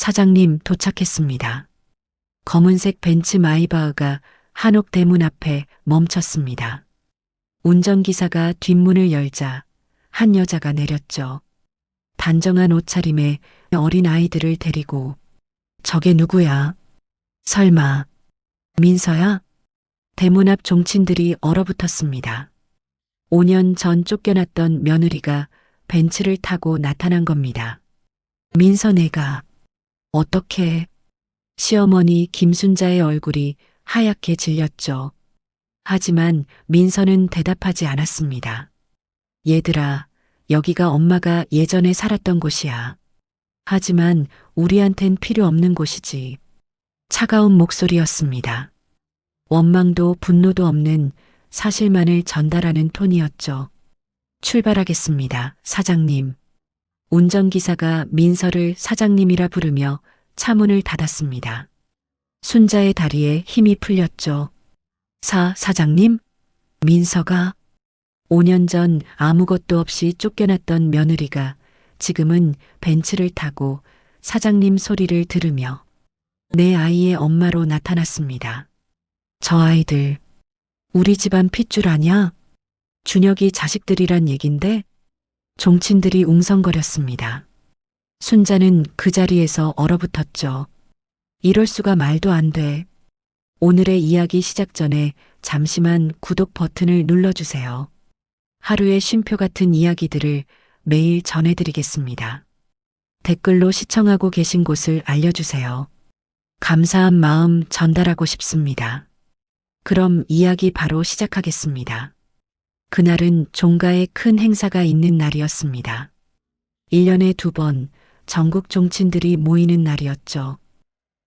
사장님 도착했습니다. 검은색 벤츠 마이바흐가 한옥 대문 앞에 멈췄습니다. 운전기사가 뒷문을 열자 한 여자가 내렸죠. 단정한 옷차림에 어린 아이들을 데리고. 저게 누구야? 설마 민서야? 대문 앞 종친들이 얼어붙었습니다. 5년 전 쫓겨났던 며느리가 벤츠를 타고 나타난 겁니다. 민서 내가 어떻게? 시어머니 김순자의 얼굴이 하얗게 질렸죠. 하지만 민서는 대답하지 않았습니다. 얘들아, 여기가 엄마가 예전에 살았던 곳이야. 하지만 우리한텐 필요 없는 곳이지. 차가운 목소리였습니다. 원망도 분노도 없는 사실만을 전달하는 톤이었죠. 출발하겠습니다, 사장님. 운전기사가 민서를 사장님이라 부르며 차문을 닫았습니다. 순자의 다리에 힘이 풀렸죠. 사장님? 민서가 5년 전 아무것도 없이 쫓겨났던 며느리가 지금은 벤츠를 타고 사장님 소리를 들으며 내 아이의 엄마로 나타났습니다. 저 아이들, 우리 집안 핏줄 아냐? 준혁이 자식들이란 얘긴데? 종친들이 웅성거렸습니다. 순자는 그 자리에서 얼어붙었죠. 이럴 수가 말도 안 돼. 오늘의 이야기 시작 전에 잠시만 구독 버튼을 눌러주세요. 하루의 쉼표 같은 이야기들을 매일 전해드리겠습니다. 댓글로 시청하고 계신 곳을 알려주세요. 감사한 마음 전달하고 싶습니다. 그럼 이야기 바로 시작하겠습니다. 그날은 종가에 큰 행사가 있는 날이었습니다. 1년에 2번 전국 종친들이 모이는 날이었죠.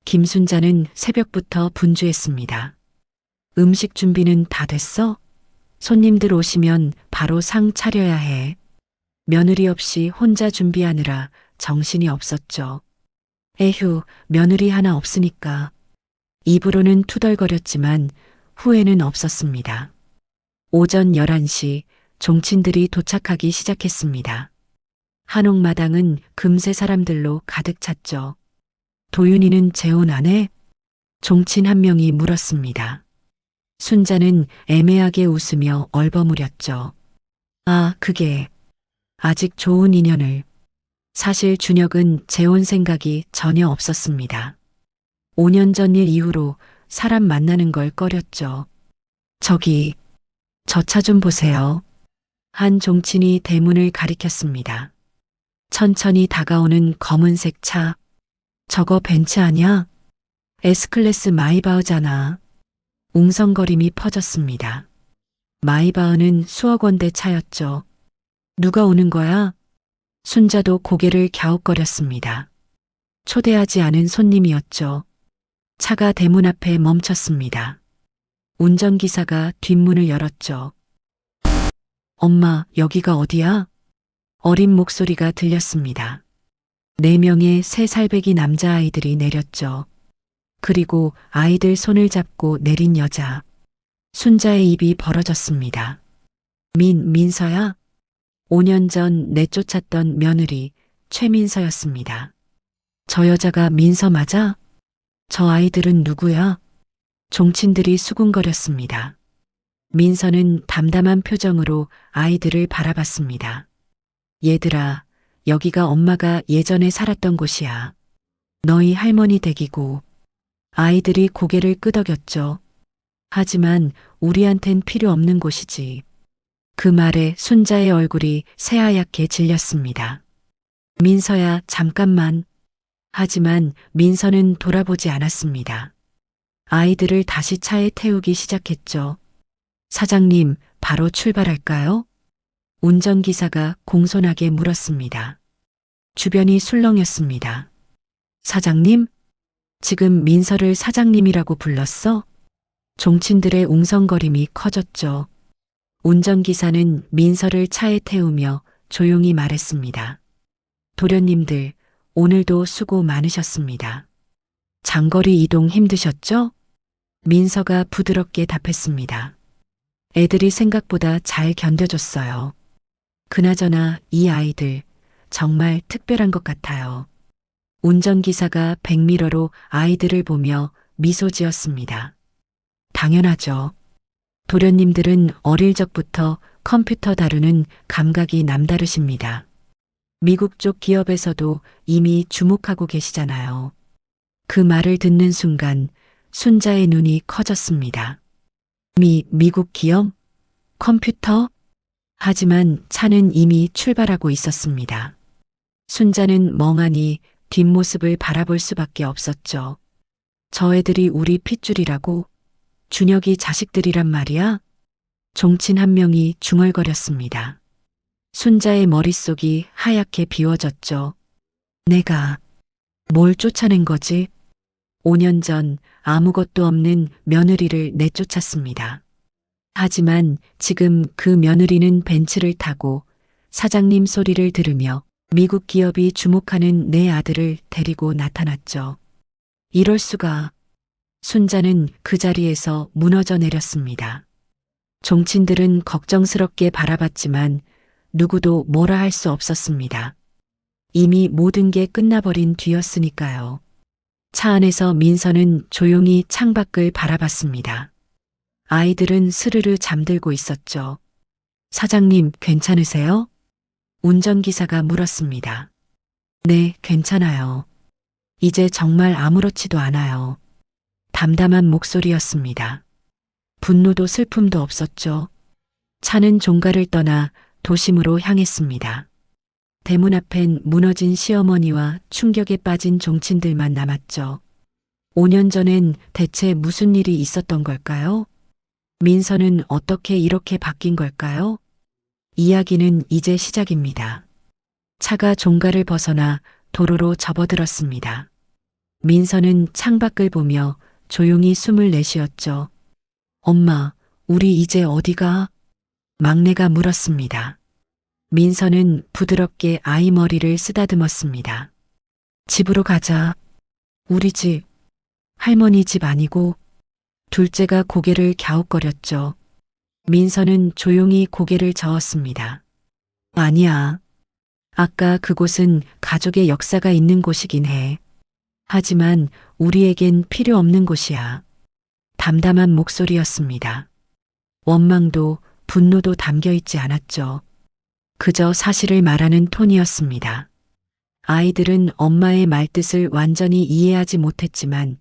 김순자는 새벽부터 분주했습니다. 음식 준비는 다 됐어? 손님들 오시면 바로 상 차려야 해. 며느리 없이 혼자 준비하느라 정신이 없었죠. 에휴, 며느리 하나 없으니까. 입으로는 투덜거렸지만 후회는 없었습니다. 오전 11시 종친들이 도착하기 시작했습니다. 한옥마당은 금세 사람들로 가득 찼죠. 도윤이는 재혼 안 해? 종친 한 명이 물었습니다. 순자는 애매하게 웃으며 얼버무렸죠. 아, 그게 아직 좋은 인연을. 사실 준혁은 재혼 생각이 전혀 없었습니다. 5년 전 일 이후로 사람 만나는 걸 꺼렸죠. 저기, 저 차 좀 보세요. 한 종친이 대문을 가리켰습니다. 천천히 다가오는 검은색 차. 저거 벤츠 아냐? S클래스 마이바흐잖아. 웅성거림이 퍼졌습니다. 마이바흐는 수억 원대 차였죠. 누가 오는 거야? 순자도 고개를 갸웃거렸습니다. 초대하지 않은 손님이었죠. 차가 대문 앞에 멈췄습니다. 운전기사가 뒷문을 열었죠. 엄마, 여기가 어디야? 어린 목소리가 들렸습니다. 4명의 3살배기 남자아이들이 내렸죠. 그리고 아이들 손을 잡고 내린 여자. 순자의 입이 벌어졌습니다. 민서야? 5년 전 내쫓았던 며느리 최민서였습니다. 저 여자가 민서 맞아? 저 아이들은 누구야? 종친들이 수군거렸습니다. 민서는 담담한 표정으로 아이들을 바라봤습니다. 얘들아, 여기가 엄마가 예전에 살았던 곳이야. 너희 할머니 댁이고. 아이들이 고개를 끄덕였죠. 하지만 우리한텐 필요 없는 곳이지. 그 말에 순자의 얼굴이 새하얗게 질렸습니다. 민서야, 잠깐만. 하지만 민서는 돌아보지 않았습니다. 아이들을 다시 차에 태우기 시작했죠. 사장님, 바로 출발할까요? 운전기사가 공손하게 물었습니다. 주변이 술렁였습니다. 사장님? 지금 민서를 사장님이라고 불렀어? 종친들의 웅성거림이 커졌죠. 운전기사는 민서를 차에 태우며 조용히 말했습니다. 도련님들, 오늘도 수고 많으셨습니다. 장거리 이동 힘드셨죠? 민서가 부드럽게 답했습니다. 애들이 생각보다 잘 견뎌줬어요. 그나저나 이 아이들 정말 특별한 것 같아요. 운전기사가 백미러로 아이들을 보며 미소 지었습니다. 당연하죠. 도련님들은 어릴 적부터 컴퓨터 다루는 감각이 남다르십니다. 미국 쪽 기업에서도 이미 주목하고 계시잖아요. 그 말을 듣는 순간 순자의 눈이 커졌습니다. 미국 기업? 컴퓨터? 하지만 차는 이미 출발하고 있었습니다. 순자는 멍하니 뒷모습을 바라볼 수밖에 없었죠. 저 애들이 우리 핏줄이라고? 준혁이 자식들이란 말이야? 종친 한 명이 중얼거렸습니다. 순자의 머릿속이 하얗게 비워졌죠. 내가 뭘 쫓아낸 거지? 5년 전 아무것도 없는 며느리를 내쫓았습니다. 하지만 지금 그 며느리는 벤츠를 타고 사장님 소리를 들으며 미국 기업이 주목하는 내 아들을 데리고 나타났죠. 이럴 수가. 순자는 그 자리에서 무너져 내렸습니다. 종친들은 걱정스럽게 바라봤지만 누구도 뭐라 할 수 없었습니다. 이미 모든 게 끝나버린 뒤였으니까요. 차 안에서 민서는 조용히 창밖을 바라봤습니다. 아이들은 스르르 잠들고 있었죠. 사장님, 괜찮으세요? 운전기사가 물었습니다. 네, 괜찮아요. 이제 정말 아무렇지도 않아요. 담담한 목소리였습니다. 분노도 슬픔도 없었죠. 차는 종가를 떠나 도심으로 향했습니다. 대문 앞엔 무너진 시어머니와 충격에 빠진 종친들만 남았죠. 5년 전엔 대체 무슨 일이 있었던 걸까요? 민서는 어떻게 이렇게 바뀐 걸까요? 이야기는 이제 시작입니다. 차가 종가를 벗어나 도로로 접어들었습니다. 민서는 창밖을 보며 조용히 숨을 내쉬었죠. 엄마, 우리 이제 어디가? 막내가 물었습니다. 민서는 부드럽게 아이 머리를 쓰다듬었습니다. 집으로 가자. 우리 집. 할머니 집 아니고. 둘째가 고개를 갸웃거렸죠. 민서는 조용히 고개를 저었습니다. 아니야. 아까 그곳은 가족의 역사가 있는 곳이긴 해. 하지만 우리에겐 필요 없는 곳이야. 담담한 목소리였습니다. 원망도 분노도 담겨 있지 않았죠. 그저 사실을 말하는 톤이었습니다. 아이들은 엄마의 말뜻을 완전히 이해하지 못했지만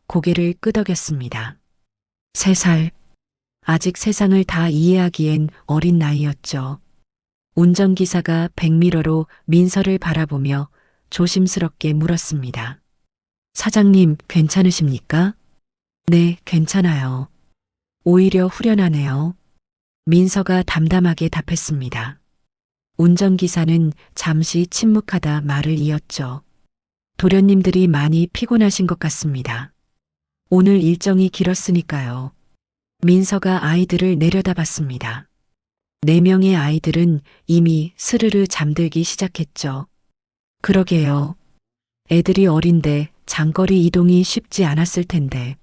고개를 끄덕였습니다. 3살. 아직 세상을 다 이해하기엔 어린 나이였죠. 운전기사가 백미러로 민서를 바라보며 조심스럽게 물었습니다. 사장님, 괜찮으십니까? 네, 괜찮아요. 오히려 후련하네요. 민서가 담담하게 답했습니다. 운전기사는 잠시 침묵하다 말을 이었죠. 도련님들이 많이 피곤하신 것 같습니다. 오늘 일정이 길었으니까요. 민서가 아이들을 내려다봤습니다. 4명의 아이들은 이미 스르르 잠들기 시작했죠. 그러게요. 애들이 어린데 장거리 이동이 쉽지 않았을 텐데.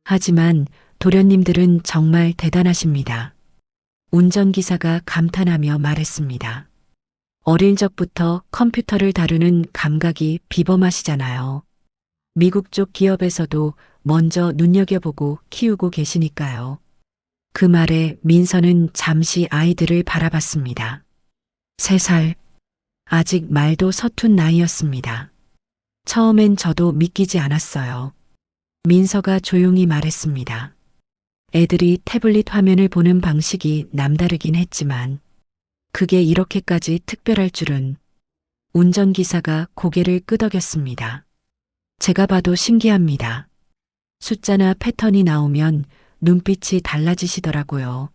하지만 도련님들은 정말 대단하십니다. 운전기사가 감탄하며 말했습니다. 어릴 적부터 컴퓨터를 다루는 감각이 비범하시잖아요. 미국 쪽 기업에서도 먼저 눈여겨보고 키우고 계시니까요. 그 말에 민서는 잠시 아이들을 바라봤습니다. 3살. 아직 말도 서툰 나이였습니다. 처음엔 저도 믿기지 않았어요. 민서가 조용히 말했습니다. 애들이 태블릿 화면을 보는 방식이 남다르긴 했지만 그게 이렇게까지 특별할 줄은. 운전기사가 고개를 끄덕였습니다. 제가 봐도 신기합니다. 숫자나 패턴이 나오면 눈빛이 달라지시더라고요.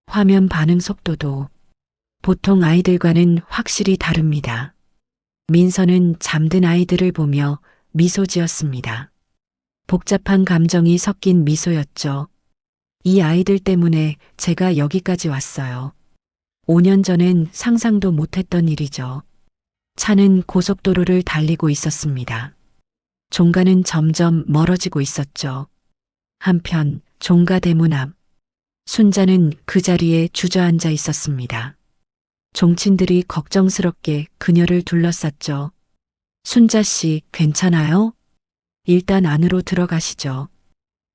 화면 반응 속도도 보통 아이들과는 확실히 다릅니다. 민서는 잠든 아이들을 보며 미소 지었습니다. 복잡한 감정이 섞인 미소였죠. 이 아이들 때문에 제가 여기까지 왔어요. 5년 전엔 상상도 못했던 일이죠. 차는 고속도로를 달리고 있었습니다. 종가는 점점 멀어지고 있었죠. 한편 종가 대문 앞 순자는 그 자리에 주저앉아 있었습니다. 종친들이 걱정스럽게 그녀를 둘러쌌죠. 순자 씨, 괜찮아요? 일단 안으로 들어가시죠.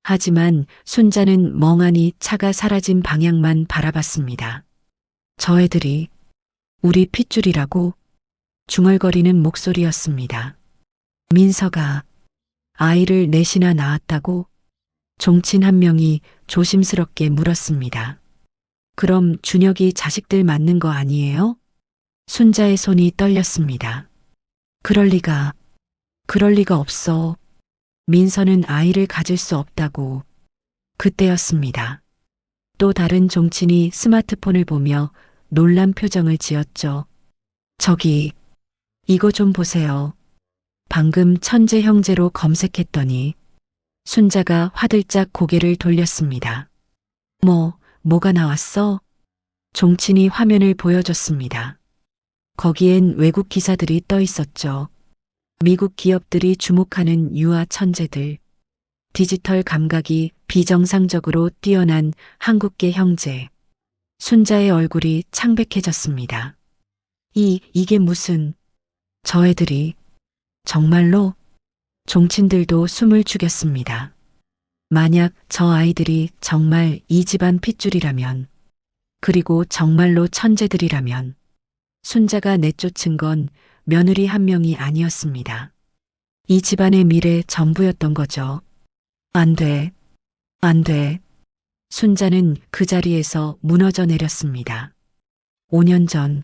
하지만 순자는 멍하니 차가 사라진 방향만 바라봤습니다. 저 애들이 우리 핏줄이라고 중얼거리는 목소리였습니다. 민서가 아이를 넷이나 낳았다고 종친 한 명이 조심스럽게 물었습니다. 그럼 준혁이 자식들 맞는 거 아니에요? 순자의 손이 떨렸습니다. 그럴 리가 없어. 민서는 아이를 가질 수 없다고. 그때였습니다. 또 다른 종친이 스마트폰을 보며 놀란 표정을 지었죠. 저기, 이거 좀 보세요. 방금 천재 형제로 검색했더니 순자가 화들짝 고개를 돌렸습니다. 뭐가 나왔어? 종친이 화면을 보여줬습니다. 거기엔 외국 기사들이 떠 있었죠. 미국 기업들이 주목하는 유아 천재들, 디지털 감각이 비정상적으로 뛰어난 한국계 형제. 순자의 얼굴이 창백해졌습니다. 이게 무슨, 저 애들이, 정말로? 종친들도 숨을 죽였습니다. 만약 저 아이들이 정말 이 집안 핏줄이라면, 그리고 정말로 천재들이라면, 순자가 내쫓은 건 며느리 한 명이 아니었습니다. 이 집안의 미래 전부였던 거죠. 안 돼. 순자는 그 자리에서 무너져 내렸습니다. 5년 전,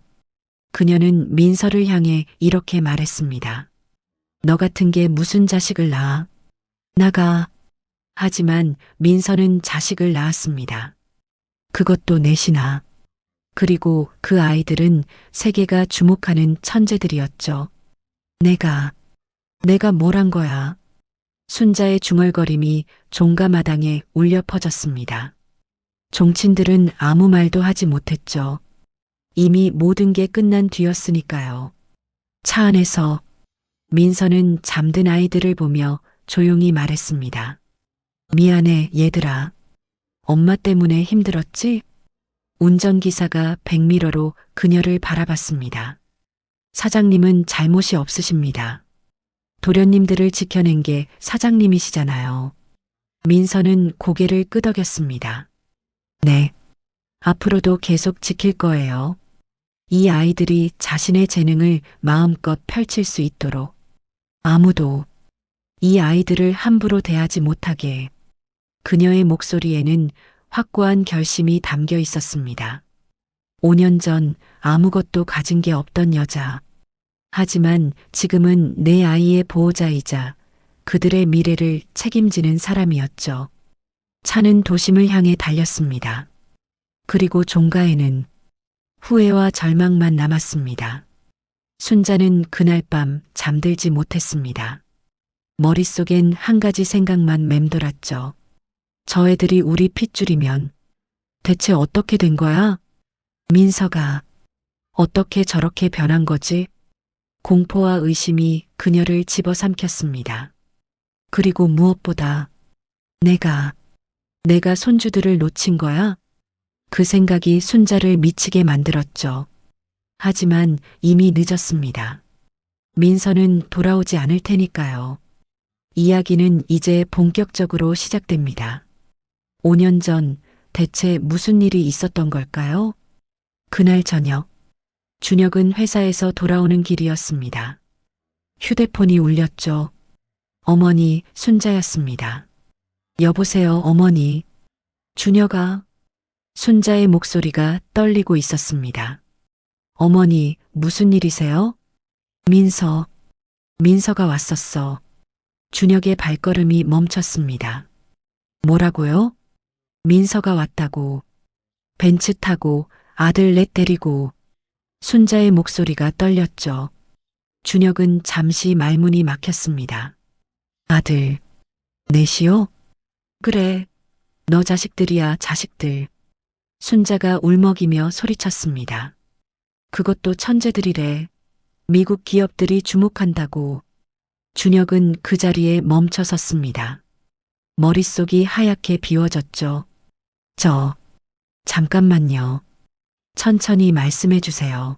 그녀는 민서를 향해 이렇게 말했습니다. 너 같은 게 무슨 자식을 낳아? 나가. 하지만 민서는 자식을 낳았습니다. 그것도 넷이나. 그리고 그 아이들은 세계가 주목하는 천재들이었죠. 내가 뭘 한 거야? 순자의 중얼거림이 종가마당에 울려 퍼졌습니다. 종친들은 아무 말도 하지 못했죠. 이미 모든 게 끝난 뒤였으니까요. 차 안에서 민서는 잠든 아이들을 보며 조용히 말했습니다. 미안해, 얘들아. 엄마 때문에 힘들었지? 운전기사가 백미러로 그녀를 바라봤습니다. 사장님은 잘못이 없으십니다. 도련님들을 지켜낸 게 사장님이시잖아요. 민서는 고개를 끄덕였습니다. 네. 앞으로도 계속 지킬 거예요. 이 아이들이 자신의 재능을 마음껏 펼칠 수 있도록 아무도 이 아이들을 함부로 대하지 못하게. 그녀의 목소리에는 확고한 결심이 담겨 있었습니다. 5년 전 아무것도 가진 게 없던 여자. 하지만 지금은 내 아이의 보호자이자 그들의 미래를 책임지는 사람이었죠. 차는 도심을 향해 달렸습니다. 그리고 종가에는 후회와 절망만 남았습니다. 순자는 그날 밤 잠들지 못했습니다. 머릿속엔 한 가지 생각만 맴돌았죠. 저 애들이 우리 핏줄이면 대체 어떻게 된 거야? 민서가 어떻게 저렇게 변한 거지? 공포와 의심이 그녀를 집어삼켰습니다. 그리고 무엇보다 내가 손주들을 놓친 거야? 그 생각이 순자를 미치게 만들었죠. 하지만 이미 늦었습니다. 민서는 돌아오지 않을 테니까요. 이야기는 이제 본격적으로 시작됩니다. 5년 전 대체 무슨 일이 있었던 걸까요? 그날 저녁, 준혁은 회사에서 돌아오는 길이었습니다. 휴대폰이 울렸죠. 어머니, 순자였습니다. 여보세요, 어머니. 준혁아. 순자의 목소리가 떨리고 있었습니다. 어머니, 무슨 일이세요? 민서가 왔었어. 준혁의 발걸음이 멈췄습니다. 뭐라고요? 민서가 왔다고. 벤츠 타고 아들 넷 데리고. 순자의 목소리가 떨렸죠. 준혁은 잠시 말문이 막혔습니다. 아들, 넷이요? 그래, 너 자식들이야, 자식들. 순자가 울먹이며 소리쳤습니다. 그것도 천재들이래. 미국 기업들이 주목한다고. 준혁은 그 자리에 멈춰 섰습니다. 머릿속이 하얗게 비워졌죠. 잠깐만요. 천천히 말씀해 주세요.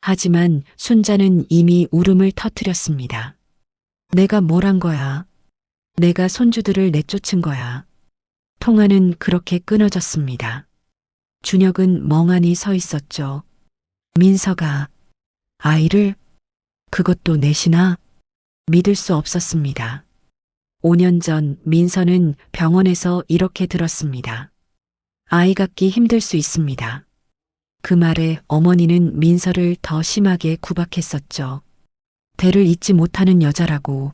하지만 순자는 이미 울음을 터뜨렸습니다. 내가 뭘 한 거야? 내가 손주들을 내쫓은 거야. 통화는 그렇게 끊어졌습니다. 준혁은 멍하니 서 있었죠. 민서가 아이를 그것도 넷이나 믿을 수 없었습니다. 5년 전 민서는 병원에서 이렇게 들었습니다. 아이 갖기 힘들 수 있습니다. 그 말에 어머니는 민서를 더 심하게 구박했었죠. 대를 잇지 못하는 여자라고.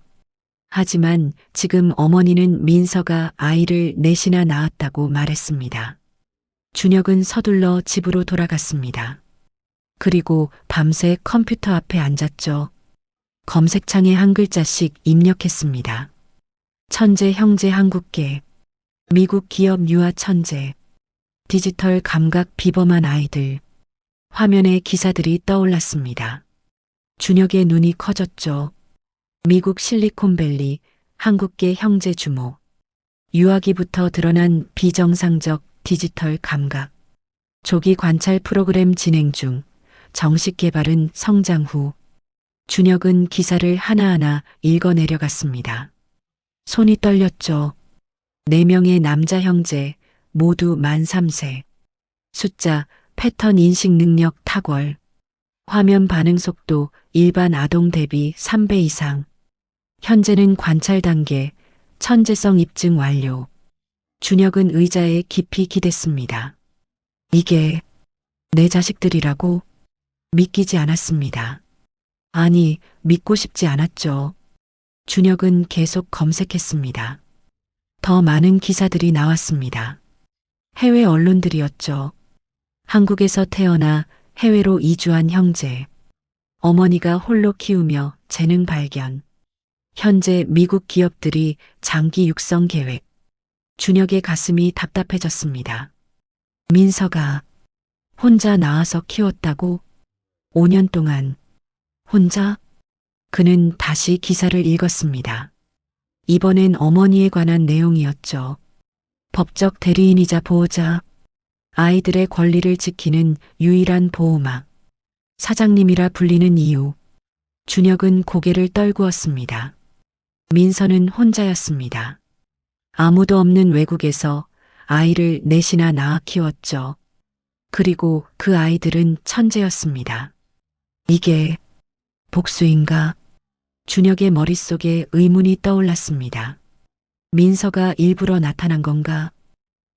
하지만 지금 어머니는 민서가 아이를 넷이나 낳았다고 말했습니다. 준혁은 서둘러 집으로 돌아갔습니다. 그리고 밤새 컴퓨터 앞에 앉았죠. 검색창에 한 글자씩 입력했습니다. 천재 형제 한국계, 미국 기업 유아 천재, 디지털 감각 비범한 아이들. 화면에 기사들이 떠올랐습니다. 준혁의 눈이 커졌죠. 미국 실리콘밸리, 한국계 형제 주모. 유아기부터 드러난 비정상적 디지털 감각. 조기 관찰 프로그램 진행 중. 정식 개발은 성장 후. 준혁은 기사를 하나하나 읽어내려갔습니다. 손이 떨렸죠. 4명의 남자 형제, 모두 만 3세. 숫자, 패턴 인식 능력 탁월. 화면 반응 속도 일반 아동 대비 3배 이상. 현재는 관찰 단계, 천재성 입증 완료. 준혁은 의자에 깊이 기댔습니다. 이게 내 자식들이라고? 믿기지 않았습니다. 아니, 믿고 싶지 않았죠. 준혁은 계속 검색했습니다. 더 많은 기사들이 나왔습니다. 해외 언론들이었죠. 한국에서 태어나 해외로 이주한 형제. 어머니가 홀로 키우며 재능 발견. 현재 미국 기업들이 장기 육성 계획. 준혁의 가슴이 답답해졌습니다. 민서가 혼자 낳아서 키웠다고? 5년 동안 혼자? 그는 다시 기사를 읽었습니다. 이번엔 어머니에 관한 내용이었죠. 법적 대리인이자 보호자, 아이들의 권리를 지키는 유일한 보호막, 사장님이라 불리는 이유. 준혁은 고개를 떨구었습니다. 민서는 혼자였습니다. 아무도 없는 외국에서 아이를 넷이나 낳아 키웠죠. 그리고 그 아이들은 천재였습니다. 이게 복수인가? 준혁의 머릿속에 의문이 떠올랐습니다. 민서가 일부러 나타난 건가?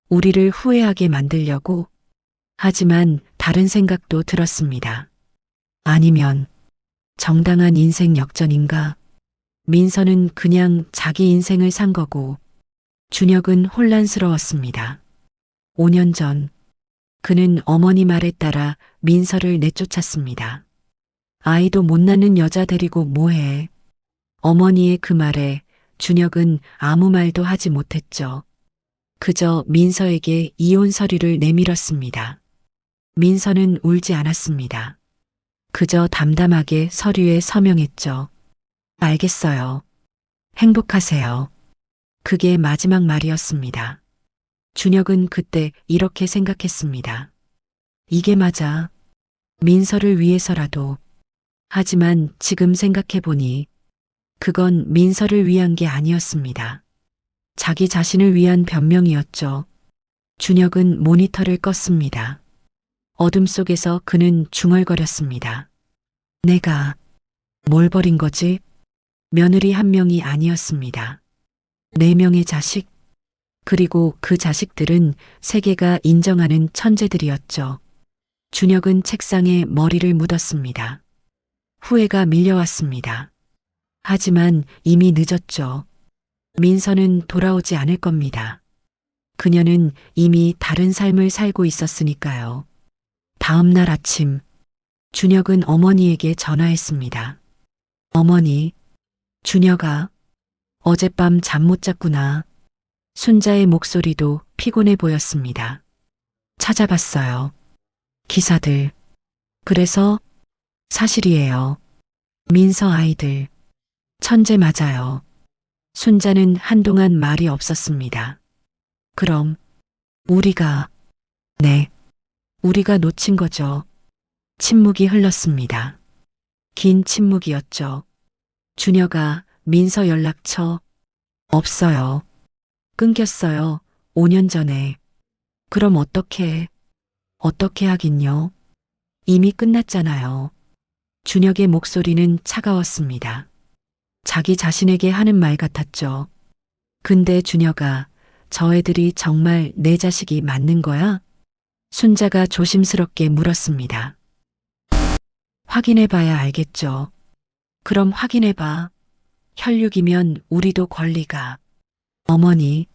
우리를 후회하게 만들려고? 하지만 다른 생각도 들었습니다. 아니면 정당한 인생 역전인가? 민서는 그냥 자기 인생을 산 거고 준혁은 혼란스러웠습니다. 5년 전 그는 어머니 말에 따라 민서를 내쫓았습니다. 아이도 못 낳는 여자 데리고 뭐해? 어머니의 그 말에 준혁은 아무 말도 하지 못했죠. 그저 민서에게 이혼 서류를 내밀었습니다. 민서는 울지 않았습니다. 그저 담담하게 서류에 서명했죠. 알겠어요. 행복하세요. 그게 마지막 말이었습니다. 준혁은 그때 이렇게 생각했습니다. 이게 맞아. 민서를 위해서라도. 하지만 지금 생각해보니 그건 민서를 위한 게 아니었습니다. 자기 자신을 위한 변명이었죠. 준혁은 모니터를 껐습니다. 어둠 속에서 그는 중얼거렸습니다. 내가 뭘 버린 거지? 며느리 한 명이 아니었습니다. 4명의 자식, 그리고 그 자식들은 세계가 인정하는 천재들이었죠. 준혁은 책상에 머리를 묻었습니다. 후회가 밀려왔습니다. 하지만 이미 늦었죠. 민서는 돌아오지 않을 겁니다. 그녀는 이미 다른 삶을 살고 있었으니까요. 다음 날 아침, 준혁은 어머니에게 전화했습니다. 어머니, 준혁아, 어젯밤 잠 못 잤구나. 순자의 목소리도 피곤해 보였습니다. 찾아봤어요. 기사들. 그래서 사실이에요. 민서 아이들. 천재 맞아요. 순자는 한동안 말이 없었습니다. 그럼 우리가, 네, 우리가 놓친 거죠. 침묵이 흘렀습니다. 긴 침묵이었죠. 준혁아, 민서 연락처 없어요. 끊겼어요. 5년 전에. 그럼 어떻게 하긴요? 이미 끝났잖아요. 준혁의 목소리는 차가웠습니다. 자기 자신에게 하는 말 같았죠. 근데 준혁아, 저 애들이 정말 내 자식이 맞는 거야? 순자가 조심스럽게 물었습니다. 확인해봐야 알겠죠. 그럼 확인해봐. 혈육이면 우리도 권리가. 어머니,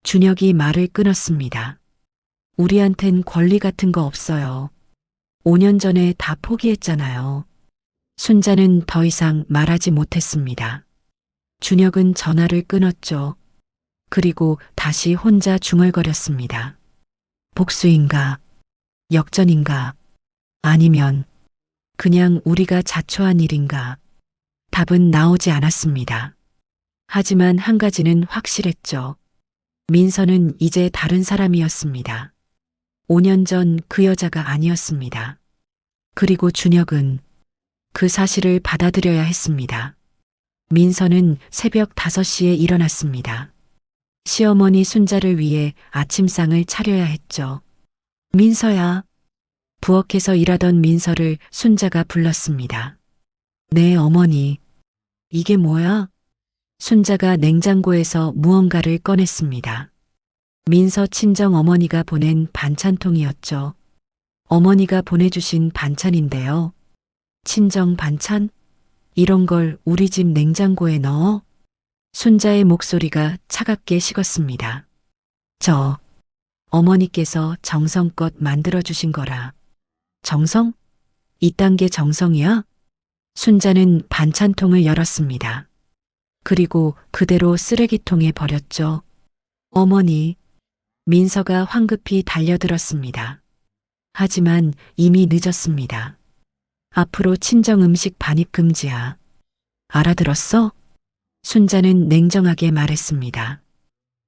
준혁이 말을 끊었습니다. 우리한텐 권리 같은 거 없어요. 5년 전에 다 포기했잖아요. 순자는 더 이상 말하지 못했습니다. 준혁은 전화를 끊었죠. 그리고 다시 혼자 중얼거렸습니다. 복수인가? 역전인가? 아니면 그냥 우리가 자초한 일인가? 답은 나오지 않았습니다. 하지만 한 가지는 확실했죠. 민서는 이제 다른 사람이었습니다. 5년 전 그 여자가 아니었습니다. 그리고 준혁은 그 사실을 받아들여야 했습니다. 민서는 새벽 5시에 일어났습니다. 시어머니 순자를 위해 아침상을 차려야 했죠. 민서야. 부엌에서 일하던 민서를 순자가 불렀습니다. 네, 어머니. 이게 뭐야? 순자가 냉장고에서 무언가를 꺼냈습니다. 민서 친정 어머니가 보낸 반찬통이었죠. 어머니가 보내주신 반찬인데요. 친정 반찬? 이런 걸 우리 집 냉장고에 넣어? 순자의 목소리가 차갑게 식었습니다. 어머니께서 정성껏 만들어주신 거라. 정성? 이딴 게 정성이야? 순자는 반찬통을 열었습니다. 그리고 그대로 쓰레기통에 버렸죠. 어머니, 민서가 황급히 달려들었습니다. 하지만 이미 늦었습니다. 앞으로 친정 음식 반입 금지야. 알아들었어? 순자는 냉정하게 말했습니다.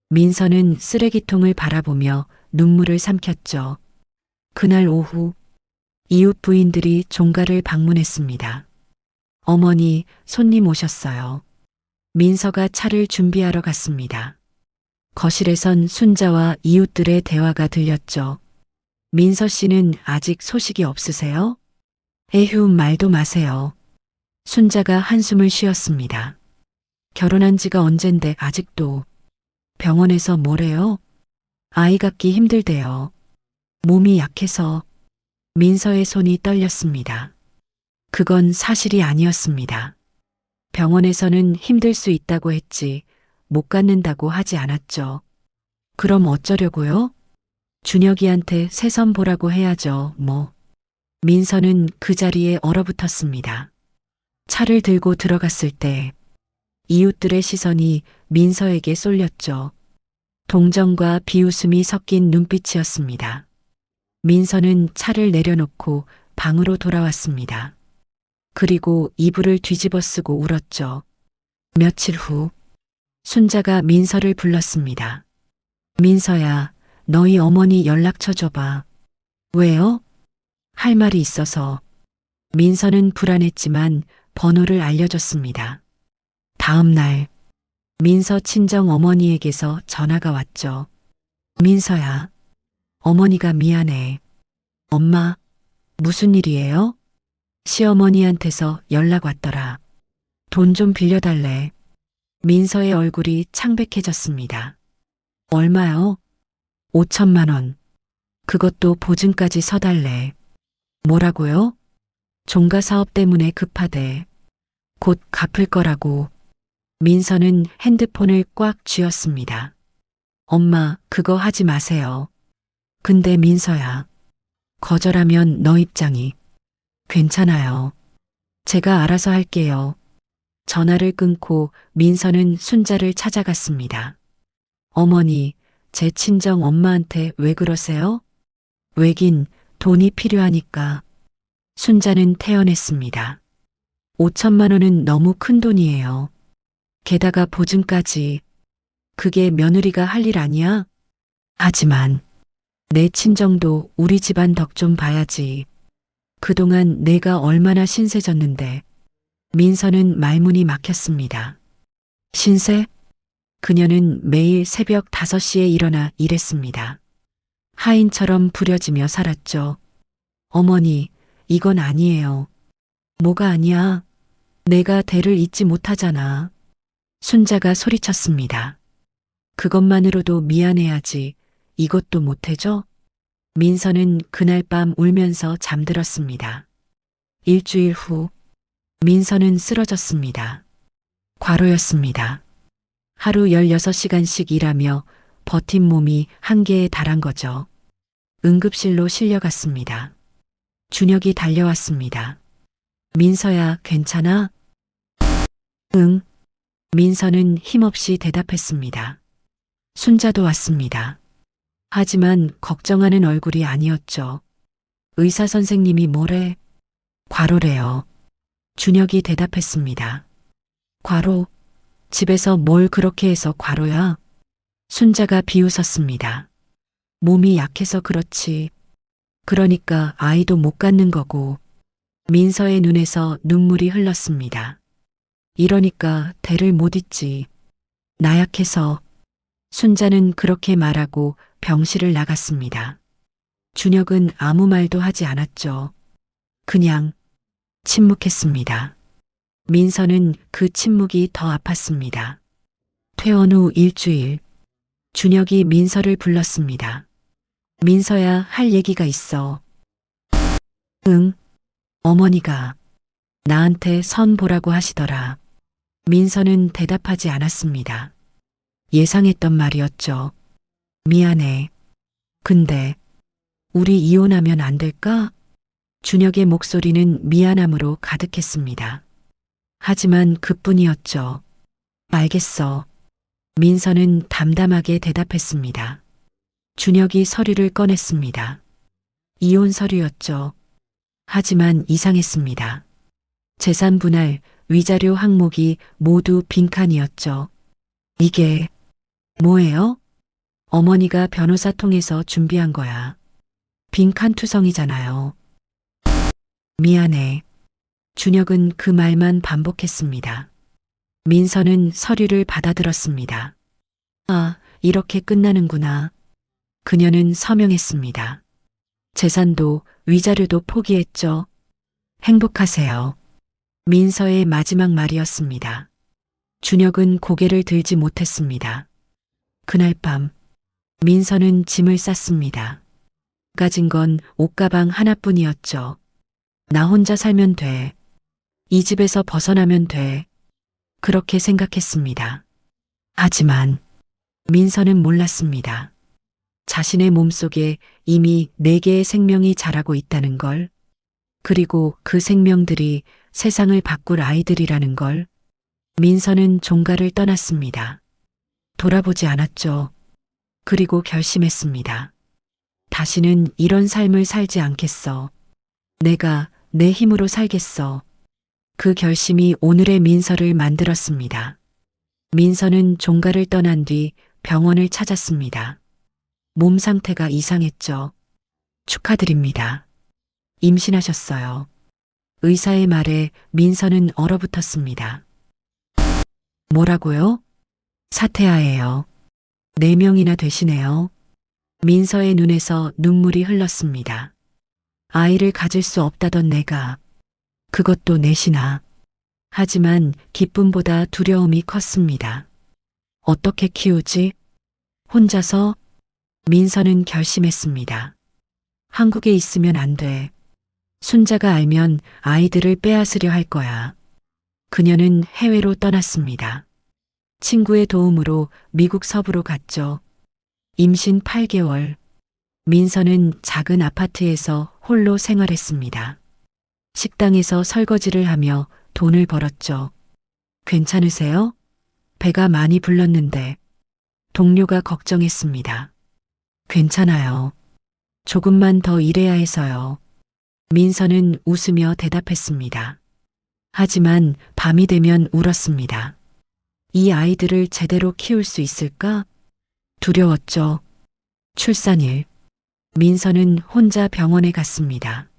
민서는 쓰레기통을 바라보며 눈물을 삼켰죠. 그날 오후 이웃 부인들이 종가를 방문했습니다. 어머니, 손님 오셨어요. 민서가 차를 준비하러 갔습니다. 거실에선 순자와 이웃들의 대화가 들렸죠. 민서 씨는 아직 소식이 없으세요? 에휴, 말도 마세요. 순자가 한숨을 쉬었습니다. 결혼한 지가 언젠데 아직도. 병원에서 뭐래요? 아이 갖기 힘들대요. 몸이 약해서. 민서의 손이 떨렸습니다. 그건 사실이 아니었습니다. 병원에서는 힘들 수 있다고 했지 못 갖는다고 하지 않았죠. 그럼 어쩌려고요? 준혁이한테 새선 보라고 해야죠, 뭐. 민서는 그 자리에 얼어붙었습니다. 차를 들고 들어갔을 때 이웃들의 시선이 민서에게 쏠렸죠. 동정과 비웃음이 섞인 눈빛이었습니다. 민서는 차를 내려놓고 방으로 돌아왔습니다. 그리고 이불을 뒤집어 쓰고 울었죠. 며칠 후 순자가 민서를 불렀습니다. 민서야, 너희 어머니 연락처 줘봐. 왜요? 할 말이 있어서. 민서는 불안했지만 번호를 알려줬습니다. 다음 날 민서 친정 어머니에게서 전화가 왔죠. 민서야, 어머니가 미안해. 엄마, 무슨 일이에요? 시어머니한테서 연락 왔더라. 돈 좀 빌려달래. 민서의 얼굴이 창백해졌습니다. 얼마요? 5천만 원. 그것도 보증까지 서달래. 뭐라고요? 종가 사업 때문에 급하대. 곧 갚을 거라고. 민서는 핸드폰을 꽉 쥐었습니다. 엄마, 그거 하지 마세요. 근데 민서야, 거절하면 너 입장이. 괜찮아요. 제가 알아서 할게요. 전화를 끊고 민서는 순자를 찾아갔습니다. 어머니, 제 친정 엄마한테 왜 그러세요? 왜긴 돈이 필요하니까. 순자는 태연했습니다. 5천만 원은 너무 큰 돈이에요. 게다가 보증까지. 그게 며느리가 할 일 아니야? 하지만 내 친정도 우리 집안 덕 좀 봐야지. 그동안 내가 얼마나 신세졌는데. 민서는 말문이 막혔습니다. 신세? 그녀는 매일 새벽 5시에 일어나 일했습니다. 하인처럼 부려지며 살았죠. 어머니, 이건 아니에요. 뭐가 아니야? 내가 대를 잇지 못하잖아. 순자가 소리쳤습니다. 그것만으로도 미안해야지. 이것도 못해줘? 민서는 그날 밤 울면서 잠들었습니다. 일주일 후, 민서는 쓰러졌습니다. 과로였습니다. 하루 16시간씩 일하며 버틴 몸이 한계에 달한 거죠. 응급실로 실려갔습니다. 준혁이 달려왔습니다. 민서야, 괜찮아? 응. 민서는 힘없이 대답했습니다. 순자도 왔습니다. 하지만 걱정하는 얼굴이 아니었죠. 의사 선생님이 뭐래? 과로래요. 준혁이 대답했습니다. 과로? 집에서 뭘 그렇게 해서 과로야? 순자가 비웃었습니다. 몸이 약해서 그렇지. 그러니까 아이도 못 갖는 거고. 민서의 눈에서 눈물이 흘렀습니다. 이러니까 대를 못 잇지. 나약해서. 순자는 그렇게 말하고 병실을 나갔습니다. 준혁은 아무 말도 하지 않았죠. 그냥 침묵했습니다. 민서는 그 침묵이 더 아팠습니다. 퇴원 후 일주일, 준혁이 민서를 불렀습니다. 민서야, 할 얘기가 있어. 응, 어머니가 나한테 선 보라고 하시더라. 민서는 대답하지 않았습니다. 예상했던 말이었죠. 미안해. 근데 우리 이혼하면 안 될까? 준혁의 목소리는 미안함으로 가득했습니다. 하지만 그뿐이었죠. 알겠어. 민서는 담담하게 대답했습니다. 준혁이 서류를 꺼냈습니다. 이혼 서류였죠. 하지만 이상했습니다. 재산 분할, 위자료 항목이 모두 빈칸이었죠. 이게 뭐예요? 어머니가 변호사 통해서 준비한 거야. 빈칸 투성이잖아요. 미안해. 준혁은 그 말만 반복했습니다. 민서는 서류를 받아들었습니다. 아, 이렇게 끝나는구나. 그녀는 서명했습니다. 재산도 위자료도 포기했죠. 행복하세요. 민서의 마지막 말이었습니다. 준혁은 고개를 들지 못했습니다. 그날 밤, 민서는 짐을 쌌습니다. 가진 건 옷가방 하나뿐이었죠. 나 혼자 살면 돼. 이 집에서 벗어나면 돼. 그렇게 생각했습니다. 하지만 민서는 몰랐습니다. 자신의 몸속에 이미 4개의 생명이 자라고 있다는 걸, 그리고 그 생명들이 세상을 바꿀 아이들이라는 걸. 민서는 종가를 떠났습니다. 돌아보지 않았죠. 그리고 결심했습니다. 다시는 이런 삶을 살지 않겠어. 내가 내 힘으로 살겠어. 그 결심이 오늘의 민서를 만들었습니다. 민서는 종가를 떠난 뒤 병원을 찾았습니다. 몸 상태가 이상했죠. 축하드립니다. 임신하셨어요. 의사의 말에 민서는 얼어붙었습니다. 뭐라고요? 사태아예요. 4명이나 되시네요. 민서의 눈에서 눈물이 흘렀습니다. 아이를 가질 수 없다던 내가, 그것도 넷이나. 하지만 기쁨보다 두려움이 컸습니다. 어떻게 키우지? 혼자서? 민서는 결심했습니다. 한국에 있으면 안 돼. 순자가 알면 아이들을 빼앗으려 할 거야. 그녀는 해외로 떠났습니다. 친구의 도움으로 미국 서부로 갔죠. 임신 8개월. 민서는 작은 아파트에서 홀로 생활했습니다. 식당에서 설거지를 하며 돈을 벌었죠. 괜찮으세요? 배가 많이 불렀는데. 동료가 걱정했습니다. 괜찮아요. 조금만 더 일해야 해서요. 민서는 웃으며 대답했습니다. 하지만 밤이 되면 울었습니다. 이 아이들을 제대로 키울 수 있을까? 두려웠죠. 출산일. 민서는 혼자 병원에 갔습니다.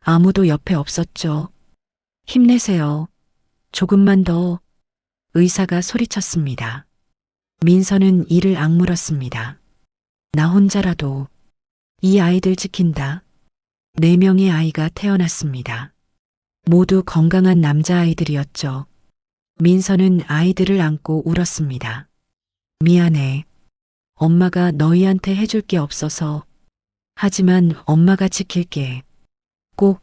아무도 옆에 없었죠. 힘내세요. 조금만 더. 의사가 소리쳤습니다. 민서는 이를 악물었습니다. 나 혼자라도 이 아이들 지킨다. 4명의 아이가 태어났습니다. 모두 건강한 남자아이들이었죠. 민서는 아이들을 안고 울었습니다. 미안해. 엄마가 너희한테 해줄 게 없어서. 하지만 엄마가 지킬게. 꼭.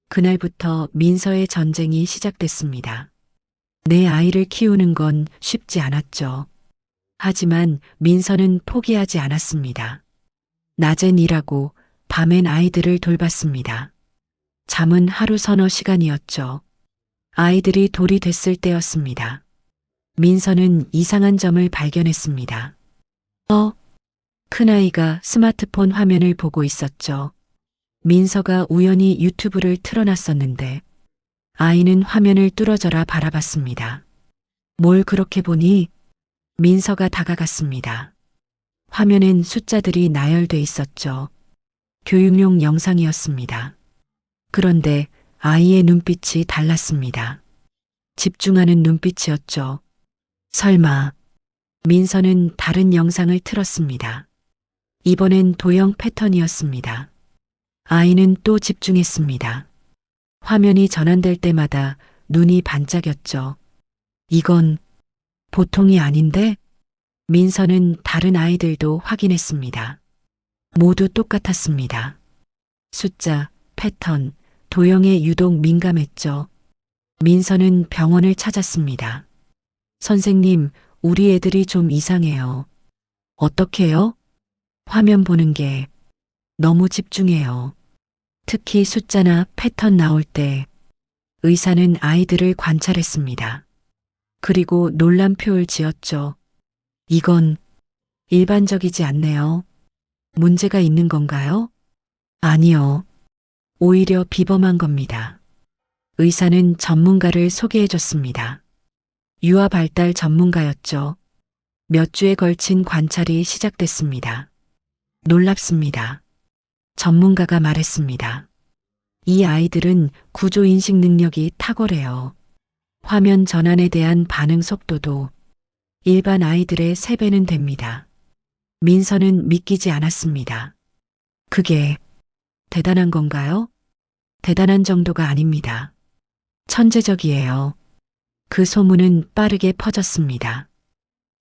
그날부터 민서의 전쟁이 시작됐습니다. 내 아이를 키우는 건 쉽지 않았죠. 하지만 민서는 포기하지 않았습니다. 낮엔 일하고 밤엔 아이들을 돌봤습니다. 잠은 하루 서너 시간이었죠. 아이들이 돌이 됐을 때였습니다. 민서는 이상한 점을 발견했습니다. 큰아이가 스마트폰 화면을 보고 있었죠. 민서가 우연히 유튜브를 틀어놨었는데 아이는 화면을 뚫어져라 바라봤습니다. 뭘 그렇게 보니? 민서가 다가갔습니다. 화면엔 숫자들이 나열돼 있었죠. 교육용 영상이었습니다. 그런데 아이의 눈빛이 달랐습니다. 집중하는 눈빛이었죠. 설마. 민서는 다른 영상을 틀었습니다. 이번엔 도형 패턴이었습니다. 아이는 또 집중했습니다. 화면이 전환될 때마다 눈이 반짝였죠. 이건 보통이 아닌데? 민서는 다른 아이들도 확인했습니다. 모두 똑같았습니다. 숫자, 패턴, 도형에 유독 민감했죠. 민서는 병원을 찾았습니다. 선생님, 우리 애들이 좀 이상해요. 어떻게요? 화면 보는 게 너무 집중해요. 특히 숫자나 패턴 나올 때 의사는 아이들을 관찰했습니다. 그리고 놀람표를 지었죠. 이건 일반적이지 않네요. 문제가 있는 건가요? 아니요. 오히려 비범한 겁니다. 의사는 전문가를 소개해줬습니다. 유아 발달 전문가였죠. 몇 주에 걸친 관찰이 시작됐습니다. 놀랍습니다. 전문가가 말했습니다. 이 아이들은 구조인식 능력이 탁월해요. 화면 전환에 대한 반응 속도도 일반 아이들의 3배는 됩니다. 민서는 믿기지 않았습니다. 그게 대단한 건가요? 대단한 정도가 아닙니다. 천재적이에요. 그 소문은 빠르게 퍼졌습니다.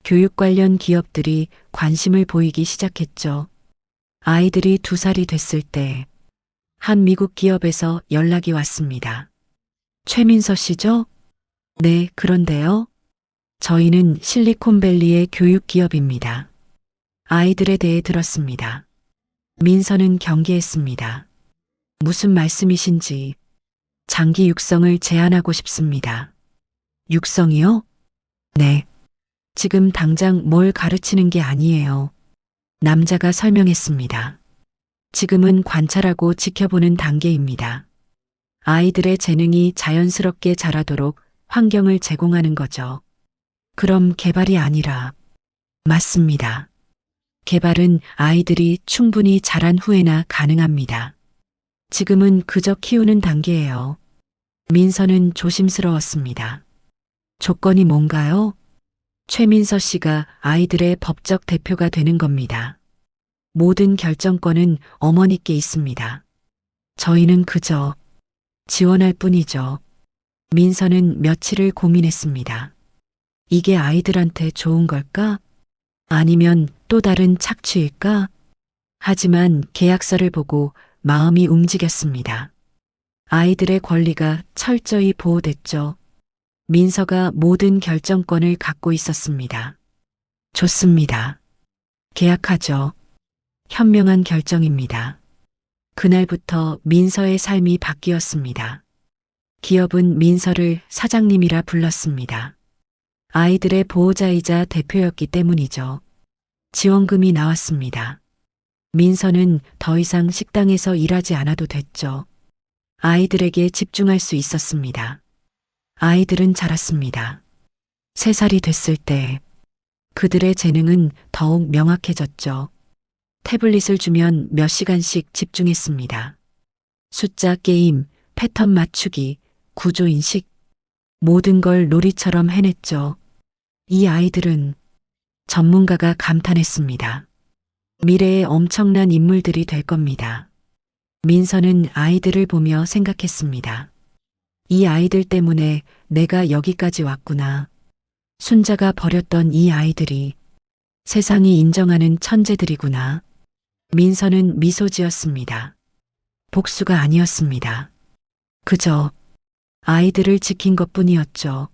교육 관련 기업들이 관심을 보이기 시작했죠. 아이들이 2살이 됐을 때 한 미국 기업에서 연락이 왔습니다. 최민서 씨죠? 네, 그런데요. 저희는 실리콘밸리의 교육 기업입니다. 아이들에 대해 들었습니다. 민서는 경계했습니다. 무슨 말씀이신지. 장기 육성을 제안하고 싶습니다. 육성이요? 네. 지금 당장 뭘 가르치는 게 아니에요. 남자가 설명했습니다. 지금은 관찰하고 지켜보는 단계입니다. 아이들의 재능이 자연스럽게 자라도록 환경을 제공하는 거죠. 그럼 개발이 아니라. 맞습니다. 개발은 아이들이 충분히 자란 후에나 가능합니다. 지금은 그저 키우는 단계예요. 민서는 조심스러웠습니다. 조건이 뭔가요? 최민서 씨가 아이들의 법적 대표가 되는 겁니다. 모든 결정권은 어머니께 있습니다. 저희는 그저 지원할 뿐이죠. 민서는 며칠을 고민했습니다. 이게 아이들한테 좋은 걸까? 아니면 또 다른 착취일까? 하지만 계약서를 보고 마음이 움직였습니다. 아이들의 권리가 철저히 보호됐죠. 민서가 모든 결정권을 갖고 있었습니다. 좋습니다. 계약하죠. 현명한 결정입니다. 그날부터 민서의 삶이 바뀌었습니다. 기업은 민서를 사장님이라 불렀습니다. 아이들의 보호자이자 대표였기 때문이죠. 지원금이 나왔습니다. 민서는 더 이상 식당에서 일하지 않아도 됐죠. 아이들에게 집중할 수 있었습니다. 아이들은 자랐습니다. 3살이 됐을 때 그들의 재능은 더욱 명확해졌죠. 태블릿을 주면 몇 시간씩 집중했습니다. 숫자 게임, 패턴 맞추기, 구조인식, 모든 걸 놀이처럼 해냈죠. 이 아이들은 전문가가 감탄했습니다. 미래의 엄청난 인물들이 될 겁니다. 민서는 아이들을 보며 생각했습니다. 이 아이들 때문에 내가 여기까지 왔구나. 순자가 버렸던 이 아이들이 세상이 인정하는 천재들이구나. 민서는 미소 지었습니다. 복수가 아니었습니다. 그저 아이들을 지킨 것뿐이었죠.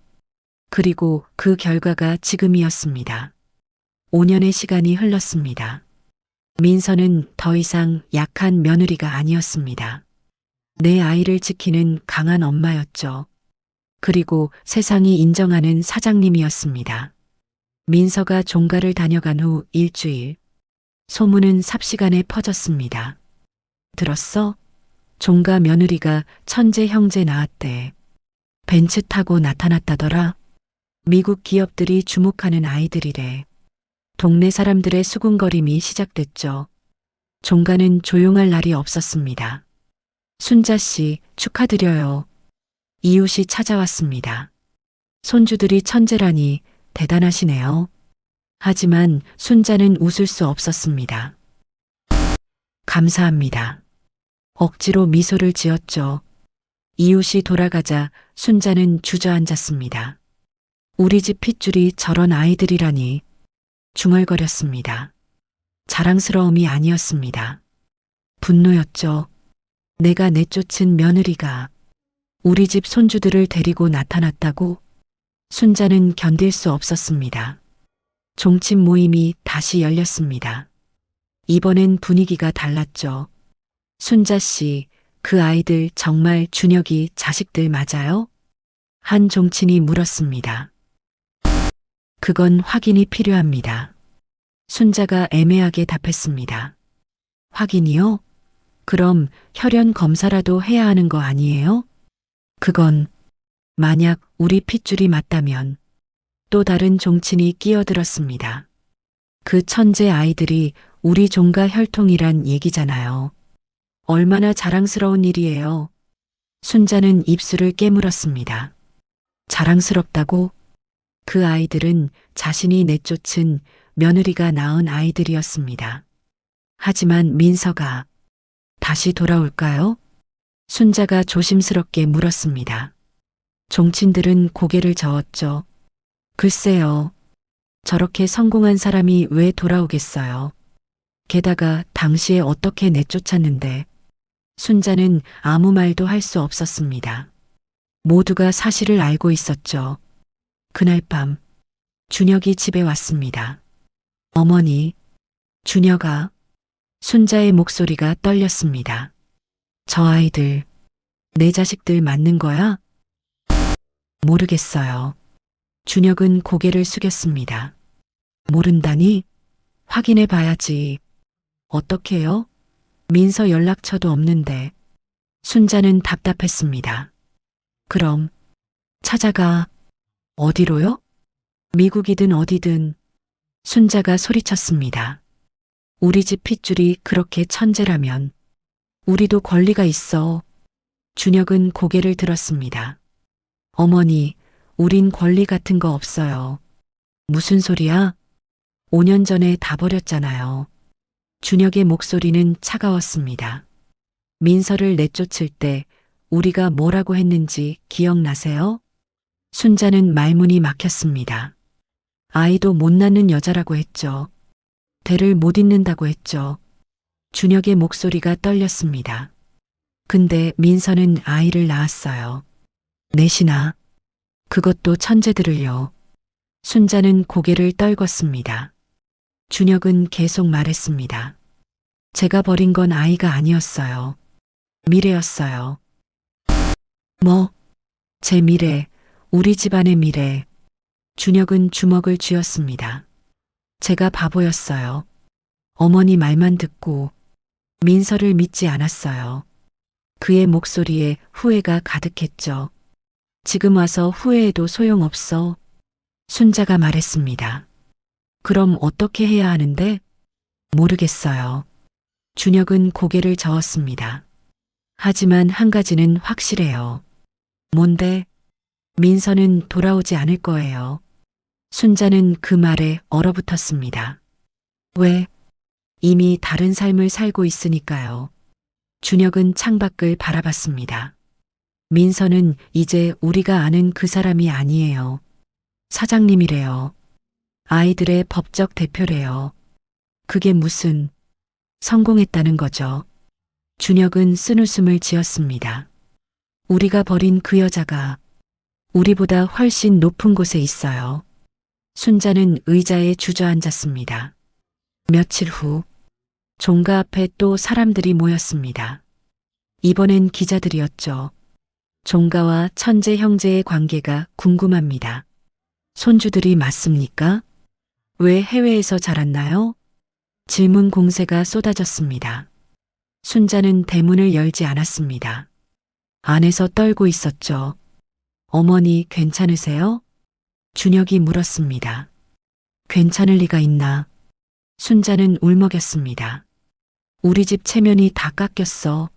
그리고 그 결과가 지금이었습니다. 5년의 시간이 흘렀습니다. 민서는 더 이상 약한 며느리가 아니었습니다. 내 아이를 지키는 강한 엄마였죠. 그리고 세상이 인정하는 사장님이었습니다. 민서가 종가를 다녀간 후 일주일, 소문은 삽시간에 퍼졌습니다. 들었어? 종가 며느리가 천재 형제 낳았대. 벤츠 타고 나타났다더라. 미국 기업들이 주목하는 아이들이래. 동네 사람들의 수군거림이 시작됐죠. 종가는 조용할 날이 없었습니다. 순자 씨, 축하드려요. 이웃이 찾아왔습니다. 손주들이 천재라니 대단하시네요. 하지만 순자는 웃을 수 없었습니다. 감사합니다. 억지로 미소를 지었죠. 이웃이 돌아가자 순자는 주저앉았습니다. 우리 집 핏줄이 저런 아이들이라니 중얼거렸습니다. 자랑스러움이 아니었습니다. 분노였죠. 내가 내쫓은 며느리가 우리 집 손주들을 데리고 나타났다고? 순자는 견딜 수 없었습니다. 종친 모임이 다시 열렸습니다. 이번엔 분위기가 달랐죠. 순자 씨, 그 아이들 정말 준혁이 자식들 맞아요? 한 종친이 물었습니다. 그건 확인이 필요합니다. 순자가 애매하게 답했습니다. 확인이요? 그럼 혈연 검사라도 해야 하는 거 아니에요? 그건 만약 우리 핏줄이 맞다면 또 다른 종친이 끼어들었습니다. 그 천재 아이들이 우리 종가 혈통이란 얘기잖아요. 얼마나 자랑스러운 일이에요. 순자는 입술을 깨물었습니다. 자랑스럽다고? 그 아이들은 자신이 내쫓은 며느리가 낳은 아이들이었습니다. 하지만 민서가 다시 돌아올까요? 순자가 조심스럽게 물었습니다. 종친들은 고개를 저었죠. 글쎄요. 저렇게 성공한 사람이 왜 돌아오겠어요. 게다가 당시에 어떻게 내쫓았는데. 순자는 아무 말도 할 수 없었습니다. 모두가 사실을 알고 있었죠. 그날 밤 준혁이 집에 왔습니다. 어머니, 준혁아. 순자의 목소리가 떨렸습니다. 저 아이들, 내 자식들 맞는 거야? 모르겠어요. 준혁은 고개를 숙였습니다. 모른다니? 확인해 봐야지. 어떻게요? 민서 연락처도 없는데. 순자는 답답했습니다. 그럼 찾아가. 어디로요? 미국이든 어디든. 순자가 소리쳤습니다. 우리 집 핏줄이 그렇게 천재라면 우리도 권리가 있어. 준혁은 고개를 들었습니다. 어머니, 우린 권리 같은 거 없어요. 무슨 소리야? 5년 전에 다 버렸잖아요. 준혁의 목소리는 차가웠습니다. 민서를 내쫓을 때 우리가 뭐라고 했는지 기억나세요? 순자는 말문이 막혔습니다. 아이도 못 낳는 여자라고 했죠. 대를 못 잇는다고 했죠. 준혁의 목소리가 떨렸습니다. 근데 민서는 아이를 낳았어요. 넷이나. 그것도 천재들을요. 순자는 고개를 떨궜습니다. 준혁은 계속 말했습니다. 제가 버린 건 아이가 아니었어요. 미래였어요. 뭐? 제 미래, 우리 집안의 미래. 준혁은 주먹을 쥐었습니다. 제가 바보였어요. 어머니 말만 듣고 민서를 믿지 않았어요. 그의 목소리에 후회가 가득했죠. 지금 와서 후회해도 소용없어. 순자가 말했습니다. 그럼 어떻게 해야 하는데? 모르겠어요. 준혁은 고개를 저었습니다. 하지만 한 가지는 확실해요. 뭔데? 민서는 돌아오지 않을 거예요. 순자는 그 말에 얼어붙었습니다. 왜? 이미 다른 삶을 살고 있으니까요. 준혁은 창밖을 바라봤습니다. 민서는 이제 우리가 아는 그 사람이 아니에요. 사장님이래요. 아이들의 법적 대표래요. 그게 무슨 성공했다는 거죠. 준혁은 쓴웃음을 지었습니다. 우리가 버린 그 여자가 우리보다 훨씬 높은 곳에 있어요. 순자는 의자에 주저앉았습니다. 며칠 후 종가 앞에 또 사람들이 모였습니다. 이번엔 기자들이었죠. 종가와 천재 형제의 관계가 궁금합니다. 손주들이 맞습니까? 왜 해외에서 자랐나요? 질문 공세가 쏟아졌습니다. 순자는 대문을 열지 않았습니다. 안에서 떨고 있었죠. 어머니 괜찮으세요? 준혁이 물었습니다. 괜찮을 리가 있나? 순자는 울먹였습니다. 우리 집 체면이 다 깎였어.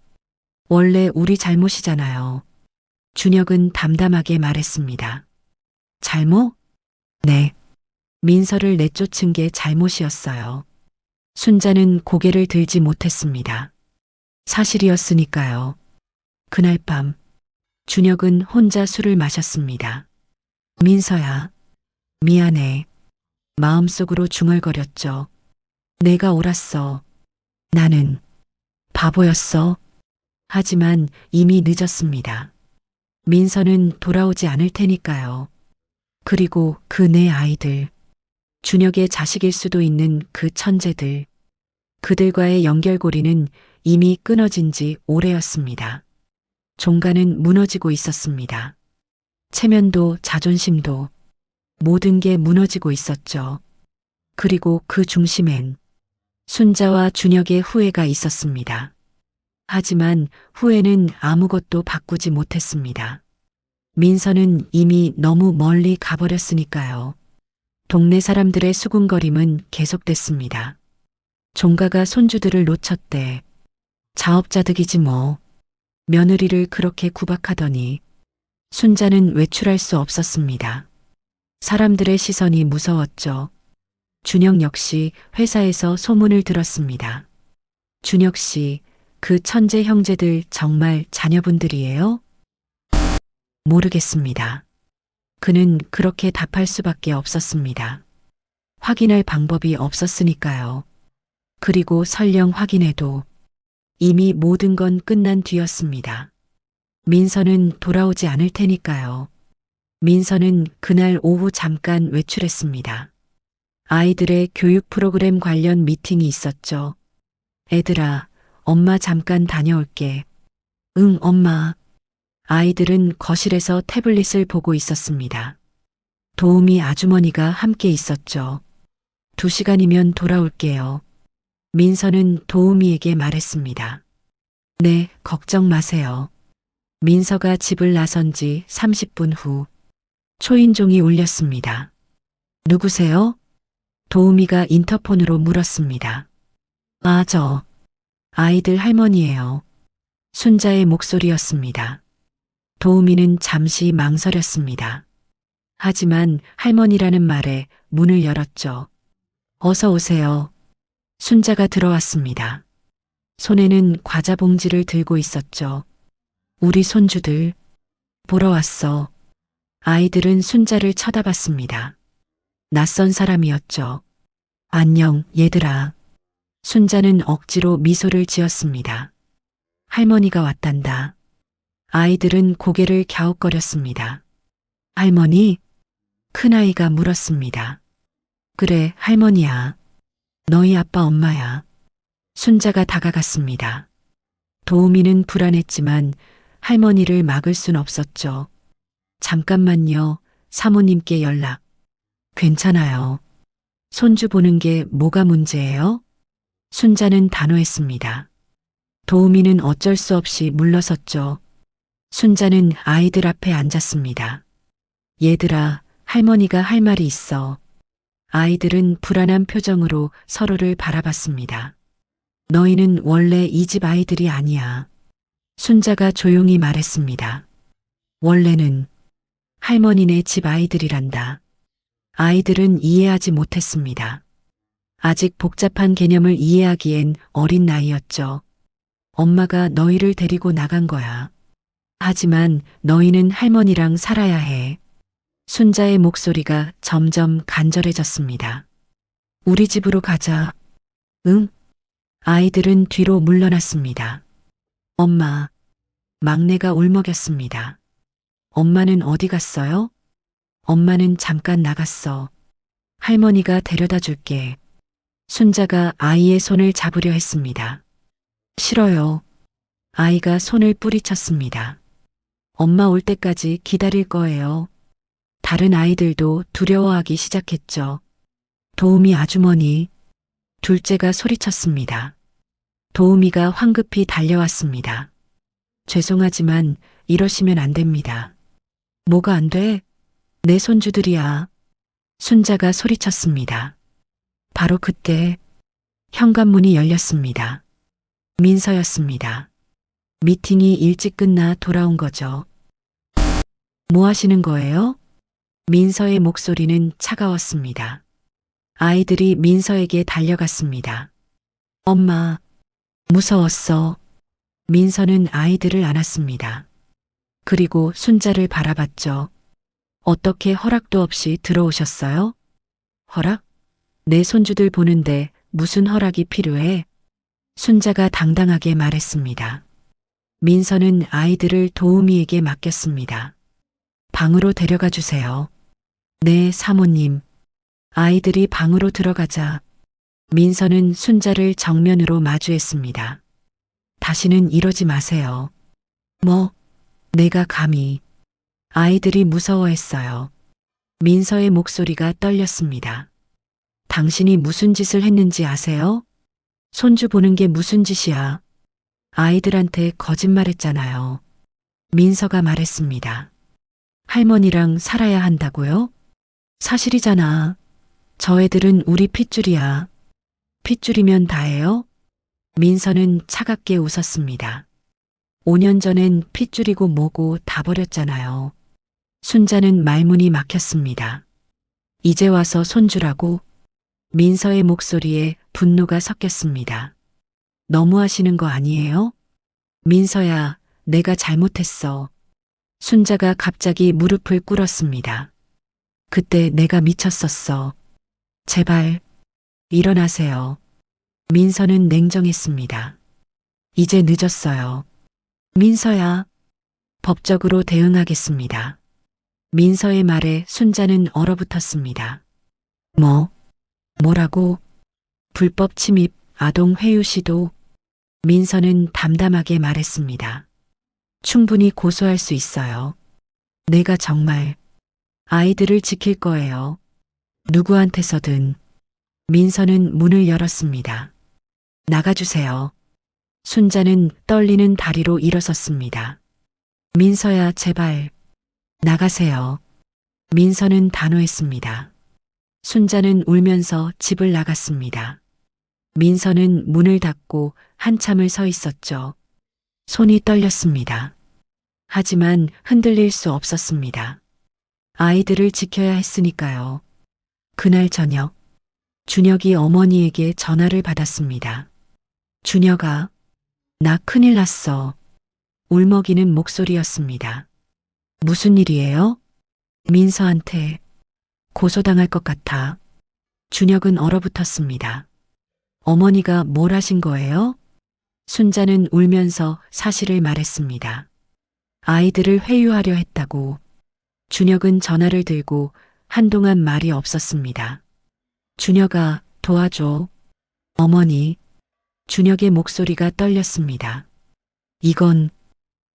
원래 우리 잘못이잖아요. 준혁은 담담하게 말했습니다. 잘못? 네. 민서를 내쫓은 게 잘못이었어요. 순자는 고개를 들지 못했습니다. 사실이었으니까요. 그날 밤 준혁은 혼자 술을 마셨습니다. 민서야, 미안해. 마음속으로 중얼거렸죠. 내가 옳았어. 나는 바보였어. 하지만 이미 늦었습니다. 민서는 돌아오지 않을 테니까요. 그리고 그 네 아이들, 준혁의 자식일 수도 있는 그 천재들, 그들과의 연결고리는 이미 끊어진 지 오래였습니다. 종가는 무너지고 있었습니다. 체면도 자존심도 모든 게 무너지고 있었죠. 그리고 그 중심엔 순자와 준혁의 후회가 있었습니다. 하지만 후회는 아무것도 바꾸지 못했습니다. 민서는 이미 너무 멀리 가버렸으니까요. 동네 사람들의 수군거림은 계속됐습니다. 종가가 손주들을 놓쳤대. 자업자득이지 뭐. 며느리를 그렇게 구박하더니 순자는 외출할 수 없었습니다. 사람들의 시선이 무서웠죠. 준혁 역시 회사에서 소문을 들었습니다. 준혁 씨, 그 천재 형제들 정말 자녀분들이에요? 모르겠습니다. 그는 그렇게 답할 수밖에 없었습니다. 확인할 방법이 없었으니까요. 그리고 설령 확인해도 이미 모든 건 끝난 뒤였습니다. 민서는 돌아오지 않을 테니까요. 민서는 그날 오후 잠깐 외출했습니다. 아이들의 교육 프로그램 관련 미팅이 있었죠. 애들아, 엄마 잠깐 다녀올게. 응, 엄마. 아이들은 거실에서 태블릿을 보고 있었습니다. 도우미 아주머니가 함께 있었죠. 2시간이면 돌아올게요. 민서는 도우미에게 말했습니다. 네, 걱정 마세요. 민서가 집을 나선 지 30분 후 초인종이 울렸습니다. 누구세요? 도우미가 인터폰으로 물었습니다. 아, 저 아이들 할머니예요. 순자의 목소리였습니다. 도우미는 잠시 망설였습니다. 하지만 할머니라는 말에 문을 열었죠. 어서 오세요. 순자가 들어왔습니다. 손에는 과자 봉지를 들고 있었죠. 우리 손주들 보러 왔어. 아이들은 순자를 쳐다봤습니다. 낯선 사람이었죠. 안녕, 얘들아. 순자는 억지로 미소를 지었습니다. 할머니가 왔단다. 아이들은 고개를 갸웃거렸습니다. 할머니? 큰아이가 물었습니다. 그래, 할머니야. 너희 아빠 엄마야. 순자가 다가갔습니다. 도우미는 불안했지만 할머니를 막을 순 없었죠. 잠깐만요. 사모님께 연락. 괜찮아요. 손주 보는 게 뭐가 문제예요? 순자는 단호했습니다. 도우미는 어쩔 수 없이 물러섰죠. 순자는 아이들 앞에 앉았습니다. 얘들아, 할머니가 할 말이 있어. 아이들은 불안한 표정으로 서로를 바라봤습니다. 너희는 원래 이 집 아이들이 아니야. 순자가 조용히 말했습니다. 원래는 할머니네 집 아이들이란다. 아이들은 이해하지 못했습니다. 아직 복잡한 개념을 이해하기엔 어린 나이였죠. 엄마가 너희를 데리고 나간 거야. 하지만 너희는 할머니랑 살아야 해. 순자의 목소리가 점점 간절해졌습니다. 우리 집으로 가자. 응? 아이들은 뒤로 물러났습니다. 엄마. 막내가 울먹였습니다. 엄마는 어디 갔어요? 엄마는 잠깐 나갔어. 할머니가 데려다 줄게. 순자가 아이의 손을 잡으려 했습니다. 싫어요. 아이가 손을 뿌리쳤습니다. 엄마 올 때까지 기다릴 거예요. 다른 아이들도 두려워하기 시작했죠. 도우미 아주머니. 둘째가 소리쳤습니다. 도우미가 황급히 달려왔습니다. 죄송하지만 이러시면 안 됩니다. 뭐가 안 돼? 내 손주들이야. 순자가 소리쳤습니다. 바로 그때 현관문이 열렸습니다. 민서였습니다. 미팅이 일찍 끝나 돌아온 거죠. 뭐 하시는 거예요? 민서의 목소리는 차가웠습니다. 아이들이 민서에게 달려갔습니다. 엄마, 무서웠어. 민서는 아이들을 안았습니다. 그리고 순자를 바라봤죠. 어떻게 허락도 없이 들어오셨어요? 허락? 내 손주들 보는데 무슨 허락이 필요해? 순자가 당당하게 말했습니다. 민서는 아이들을 도우미에게 맡겼습니다. 방으로 데려가 주세요. 네, 사모님. 아이들이 방으로 들어가자 민서는 순자를 정면으로 마주했습니다. 다시는 이러지 마세요. 뭐, 내가 감히. 아이들이 무서워했어요. 민서의 목소리가 떨렸습니다. 당신이 무슨 짓을 했는지 아세요? 손주 보는 게 무슨 짓이야? 아이들한테 거짓말했잖아요. 민서가 말했습니다. 할머니랑 살아야 한다고요? 사실이잖아. 저 애들은 우리 핏줄이야. 핏줄이면 다예요? 민서는 차갑게 웃었습니다. 5년 전엔 핏줄이고 뭐고 다 버렸잖아요. 순자는 말문이 막혔습니다. 이제 와서 손주라고? 민서의 목소리에 분노가 섞였습니다. 너무하시는 거 아니에요? 민서야, 내가 잘못했어. 순자가 갑자기 무릎을 꿇었습니다. 그때 내가 미쳤었어. 제발, 일어나세요. 민서는 냉정했습니다. 이제 늦었어요. 민서야, 법적으로 대응하겠습니다. 민서의 말에 순자는 얼어붙었습니다. 뭐라고? 불법 침입, 아동 회유 시도. 민서는 담담하게 말했습니다. 충분히 고소할 수 있어요. 내가 정말 아이들을 지킬 거예요. 누구한테서든. 민서는 문을 열었습니다. 나가주세요. 순자는 떨리는 다리로 일어섰습니다. 민서야, 제발. 나가세요. 민서는 단호했습니다. 순자는 울면서 집을 나갔습니다. 민서는 문을 닫고 한참을 서 있었죠. 손이 떨렸습니다. 하지만 흔들릴 수 없었습니다. 아이들을 지켜야 했으니까요. 그날 저녁, 준혁이 어머니에게 전화를 받았습니다. 준혁아, 나 큰일 났어. 울먹이는 목소리였습니다. 무슨 일이에요? 민서한테 고소당할 것 같아. 준혁은 얼어붙었습니다. 어머니가 뭘 하신 거예요? 순자는 울면서 사실을 말했습니다. 아이들을 회유하려 했다고. 준혁은 전화를 들고 한동안 말이 없었습니다. 준혁아, 도와줘. 어머니. 준혁의 목소리가 떨렸습니다. 이건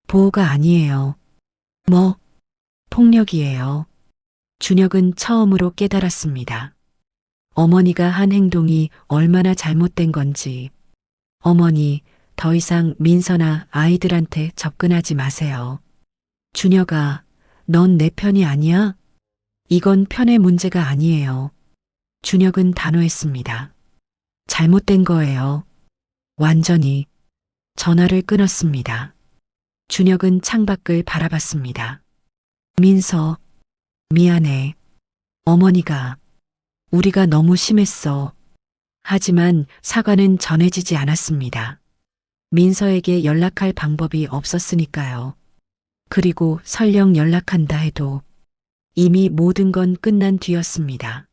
보호가 아니에요. 폭력이에요. 준혁은 처음으로 깨달았습니다. 어머니가 한 행동이 얼마나 잘못된 건지. 어머니, 더 이상 민서나 아이들한테 접근하지 마세요. 준혁아, 넌 내 편이 아니야? 이건 편의 문제가 아니에요. 준혁은 단호했습니다. 잘못된 거예요. 완전히. 전화를 끊었습니다. 준혁은 창밖을 바라봤습니다. 민서, 미안해. 어머니가, 우리가 너무 심했어. 하지만 사과는 전해지지 않았습니다. 민서에게 연락할 방법이 없었으니까요. 그리고 설령 연락한다 해도 이미 모든 건 끝난 뒤였습니다.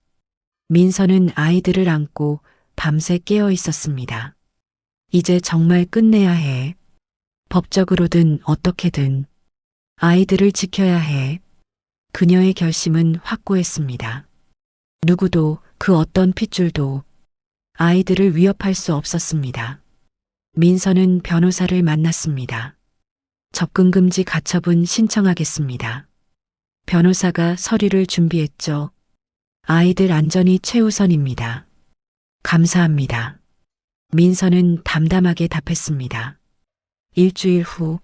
민서는 아이들을 안고 밤새 깨어 있었습니다. 이제 정말 끝내야 해. 법적으로든 어떻게든 아이들을 지켜야 해. 그녀의 결심은 확고했습니다. 누구도 그 어떤 핏줄도 아이들을 위협할 수 없었습니다. 민서는 변호사를 만났습니다. 접근금지 가처분 신청하겠습니다. 변호사가 서류를 준비했죠. 아이들 안전이 최우선입니다. 감사합니다. 민서는 담담하게 답했습니다. 일주일 후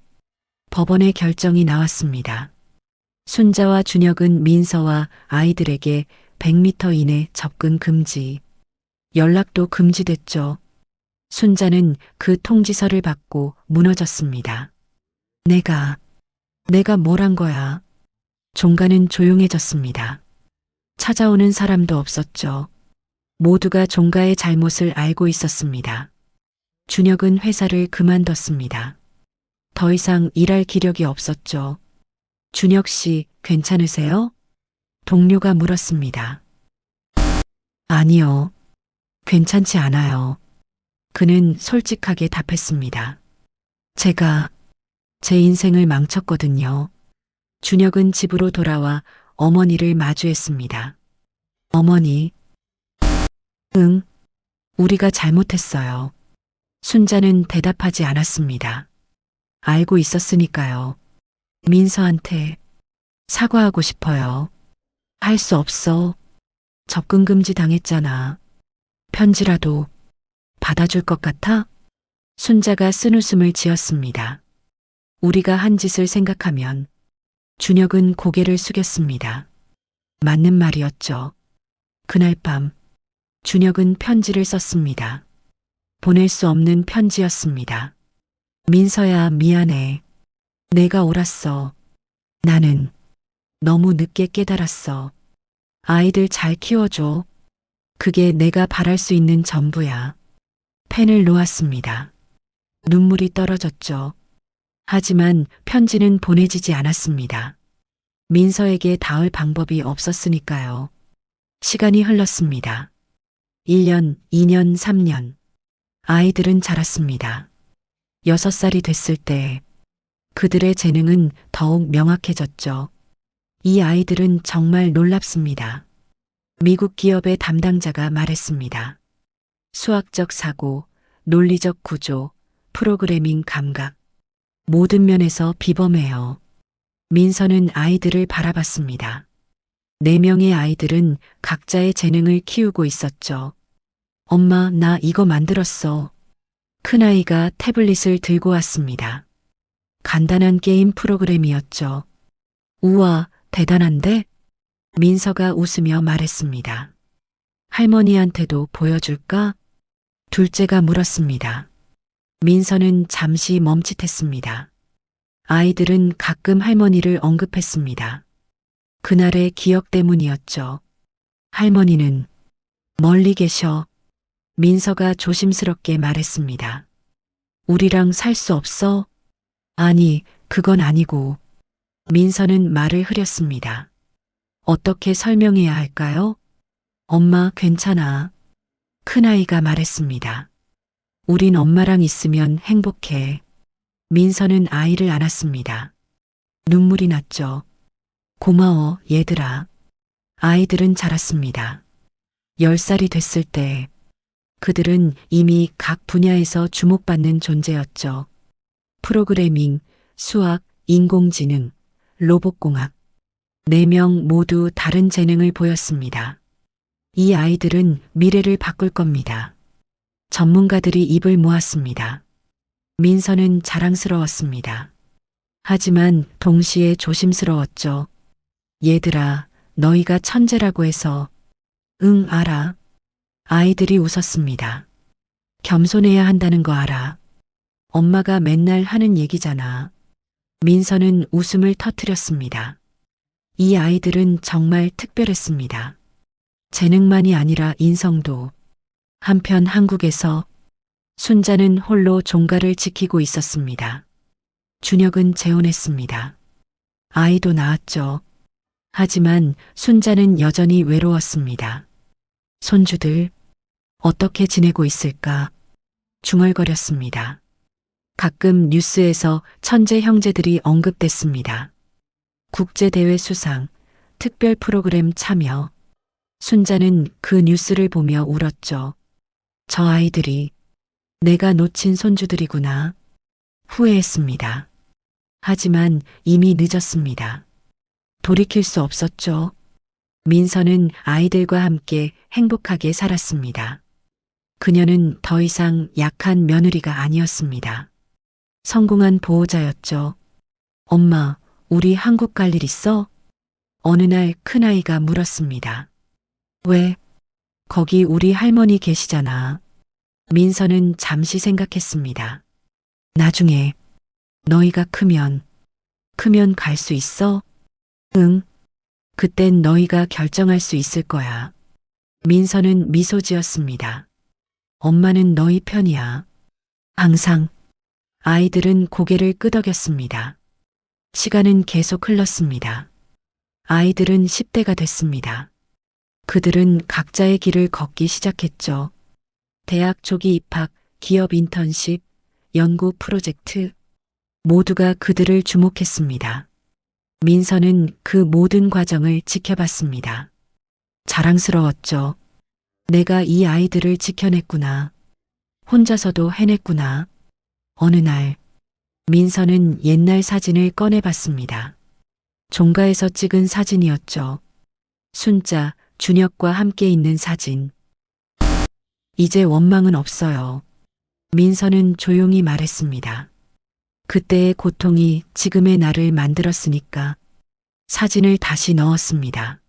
법원의 결정이 나왔습니다. 순자와 준혁은 민서와 아이들에게 100m 이내 접근 금지, 연락도 금지됐죠. 순자는 그 통지서를 받고 무너졌습니다. 내가 뭘 한 거야? 종가는 조용해졌습니다. 찾아오는 사람도 없었죠. 모두가 종가의 잘못을 알고 있었습니다. 준혁은 회사를 그만뒀습니다. 더 이상 일할 기력이 없었죠. 준혁 씨, 괜찮으세요? 동료가 물었습니다. 아니요. 괜찮지 않아요. 그는 솔직하게 답했습니다. 제가 제 인생을 망쳤거든요. 준혁은 집으로 돌아와 어머니를 마주했습니다. 어머니. 응, 우리가 잘못했어요. 순자는 대답하지 않았습니다. 알고 있었으니까요. 민서한테 사과하고 싶어요. 할 수 없어. 접근금지 당했잖아. 편지라도 받아줄 것 같아? 순자가 쓴웃음을 지었습니다. 우리가 한 짓을 생각하면 준혁은 고개를 숙였습니다. 맞는 말이었죠. 그날 밤 준혁은 편지를 썼습니다. 보낼 수 없는 편지였습니다. 민서야, 미안해. 내가 옳았어. 나는 너무 늦게 깨달았어. 아이들 잘 키워줘. 그게 내가 바랄 수 있는 전부야. 펜을 놓았습니다. 눈물이 떨어졌죠. 하지만 편지는 보내지지 않았습니다. 민서에게 닿을 방법이 없었으니까요. 시간이 흘렀습니다. 1년, 2년, 3년. 아이들은 자랐습니다. 6살이 됐을 때 그들의 재능은 더욱 명확해졌죠. 이 아이들은 정말 놀랍습니다. 미국 기업의 담당자가 말했습니다. 수학적 사고, 논리적 구조, 프로그래밍 감각, 모든 면에서 비범해요. 민서는 아이들을 바라봤습니다. 4명의 아이들은 각자의 재능을 키우고 있었죠. 엄마, 나 이거 만들었어. 큰아이가 태블릿을 들고 왔습니다. 간단한 게임 프로그램이었죠. 우와, 대단한데? 민서가 웃으며 말했습니다. 할머니한테도 보여줄까? 둘째가 물었습니다. 민서는 잠시 멈칫했습니다. 아이들은 가끔 할머니를 언급했습니다. 그날의 기억 때문이었죠. 할머니는 멀리 계셔. 민서가 조심스럽게 말했습니다. 우리랑 살 수 없어? 아니, 그건 아니고. 민서는 말을 흐렸습니다. 어떻게 설명해야 할까요? 엄마, 괜찮아. 큰아이가 말했습니다. 우린 엄마랑 있으면 행복해. 민서는 아이를 안았습니다. 눈물이 났죠. 고마워, 얘들아. 아이들은 자랐습니다. 10살이 됐을 때 그들은 이미 각 분야에서 주목받는 존재였죠. 프로그래밍, 수학, 인공지능, 로봇공학. 4명 모두 다른 재능을 보였습니다. 이 아이들은 미래를 바꿀 겁니다. 전문가들이 입을 모았습니다. 민서는 자랑스러웠습니다. 하지만 동시에 조심스러웠죠. 얘들아, 너희가 천재라고 해서. 응, 알아. 아이들이 웃었습니다. 겸손해야 한다는 거 알아. 엄마가 맨날 하는 얘기잖아. 민서는 웃음을 터뜨렸습니다. 이 아이들은 정말 특별했습니다. 재능만이 아니라 인성도. 한편 한국에서 순자는 홀로 종가를 지키고 있었습니다. 준혁은 재혼했습니다. 아이도 낳았죠. 하지만 순자는 여전히 외로웠습니다. 손주들 어떻게 지내고 있을까 중얼거렸습니다. 가끔 뉴스에서 천재 형제들이 언급됐습니다. 국제대회 수상, 특별 프로그램 참여. 순자는 그 뉴스를 보며 울었죠. 저 아이들이 내가 놓친 손주들이구나. 후회했습니다. 하지만 이미 늦었습니다. 돌이킬 수 없었죠. 민서는 아이들과 함께 행복하게 살았습니다. 그녀는 더 이상 약한 며느리가 아니었습니다. 성공한 보호자였죠. 엄마, 우리 한국 갈 일 있어? 어느 날 큰아이가 물었습니다. 왜? 거기 우리 할머니 계시잖아. 민서는 잠시 생각했습니다. 나중에 너희가 크면 갈 수 있어? 응. 그땐 너희가 결정할 수 있을 거야. 민서는 미소 지었습니다. 엄마는 너희 편이야. 항상. 아이들은 고개를 끄덕였습니다. 시간은 계속 흘렀습니다. 아이들은 10대가 됐습니다. 그들은 각자의 길을 걷기 시작했죠. 대학 조기 입학, 기업 인턴십, 연구 프로젝트. 모두가 그들을 주목했습니다. 민서는 그 모든 과정을 지켜봤습니다. 자랑스러웠죠. 내가 이 아이들을 지켜냈구나. 혼자서도 해냈구나. 어느 날 민서는 옛날 사진을 꺼내봤습니다. 종가에서 찍은 사진이었죠. 순자, 준혁과 함께 있는 사진. 이제 원망은 없어요. 민서는 조용히 말했습니다. 그때의 고통이 지금의 나를 만들었으니까. 사진을 다시 넣었습니다.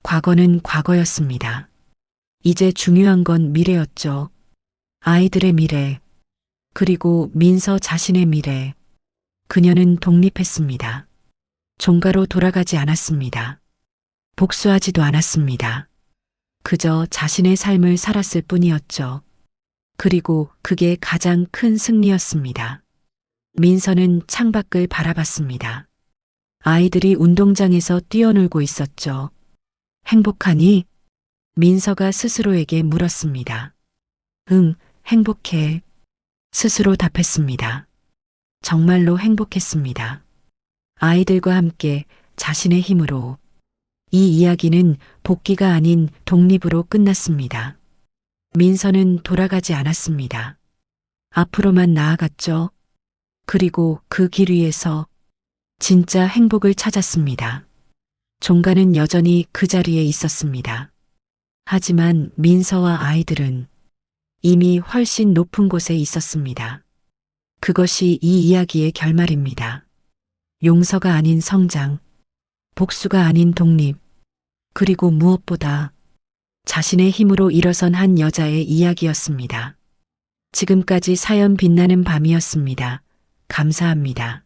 과거는 과거였습니다. 이제 중요한 건 미래였죠. 아이들의 미래, 그리고 민서 자신의 미래. 그녀는 독립했습니다. 종가로 돌아가지 않았습니다. 복수하지도 않았습니다. 그저 자신의 삶을 살았을 뿐이었죠. 그리고 그게 가장 큰 승리였습니다. 민서는 창밖을 바라봤습니다. 아이들이 운동장에서 뛰어놀고 있었죠. 행복하니? 민서가 스스로에게 물었습니다. 응, 행복해. 스스로 답했습니다. 정말로 행복했습니다. 아이들과 함께 자신의 힘으로. 이 이야기는 복귀가 아닌 독립으로 끝났습니다. 민서는 돌아가지 않았습니다. 앞으로만 나아갔죠. 그리고 그 길 위에서 진짜 행복을 찾았습니다. 종가는 여전히 그 자리에 있었습니다. 하지만 민서와 아이들은 이미 훨씬 높은 곳에 있었습니다. 그것이 이 이야기의 결말입니다. 용서가 아닌 성장, 복수가 아닌 독립, 그리고 무엇보다 자신의 힘으로 일어선 한 여자의 이야기였습니다. 지금까지 사연 빛나는 밤이었습니다. 감사합니다.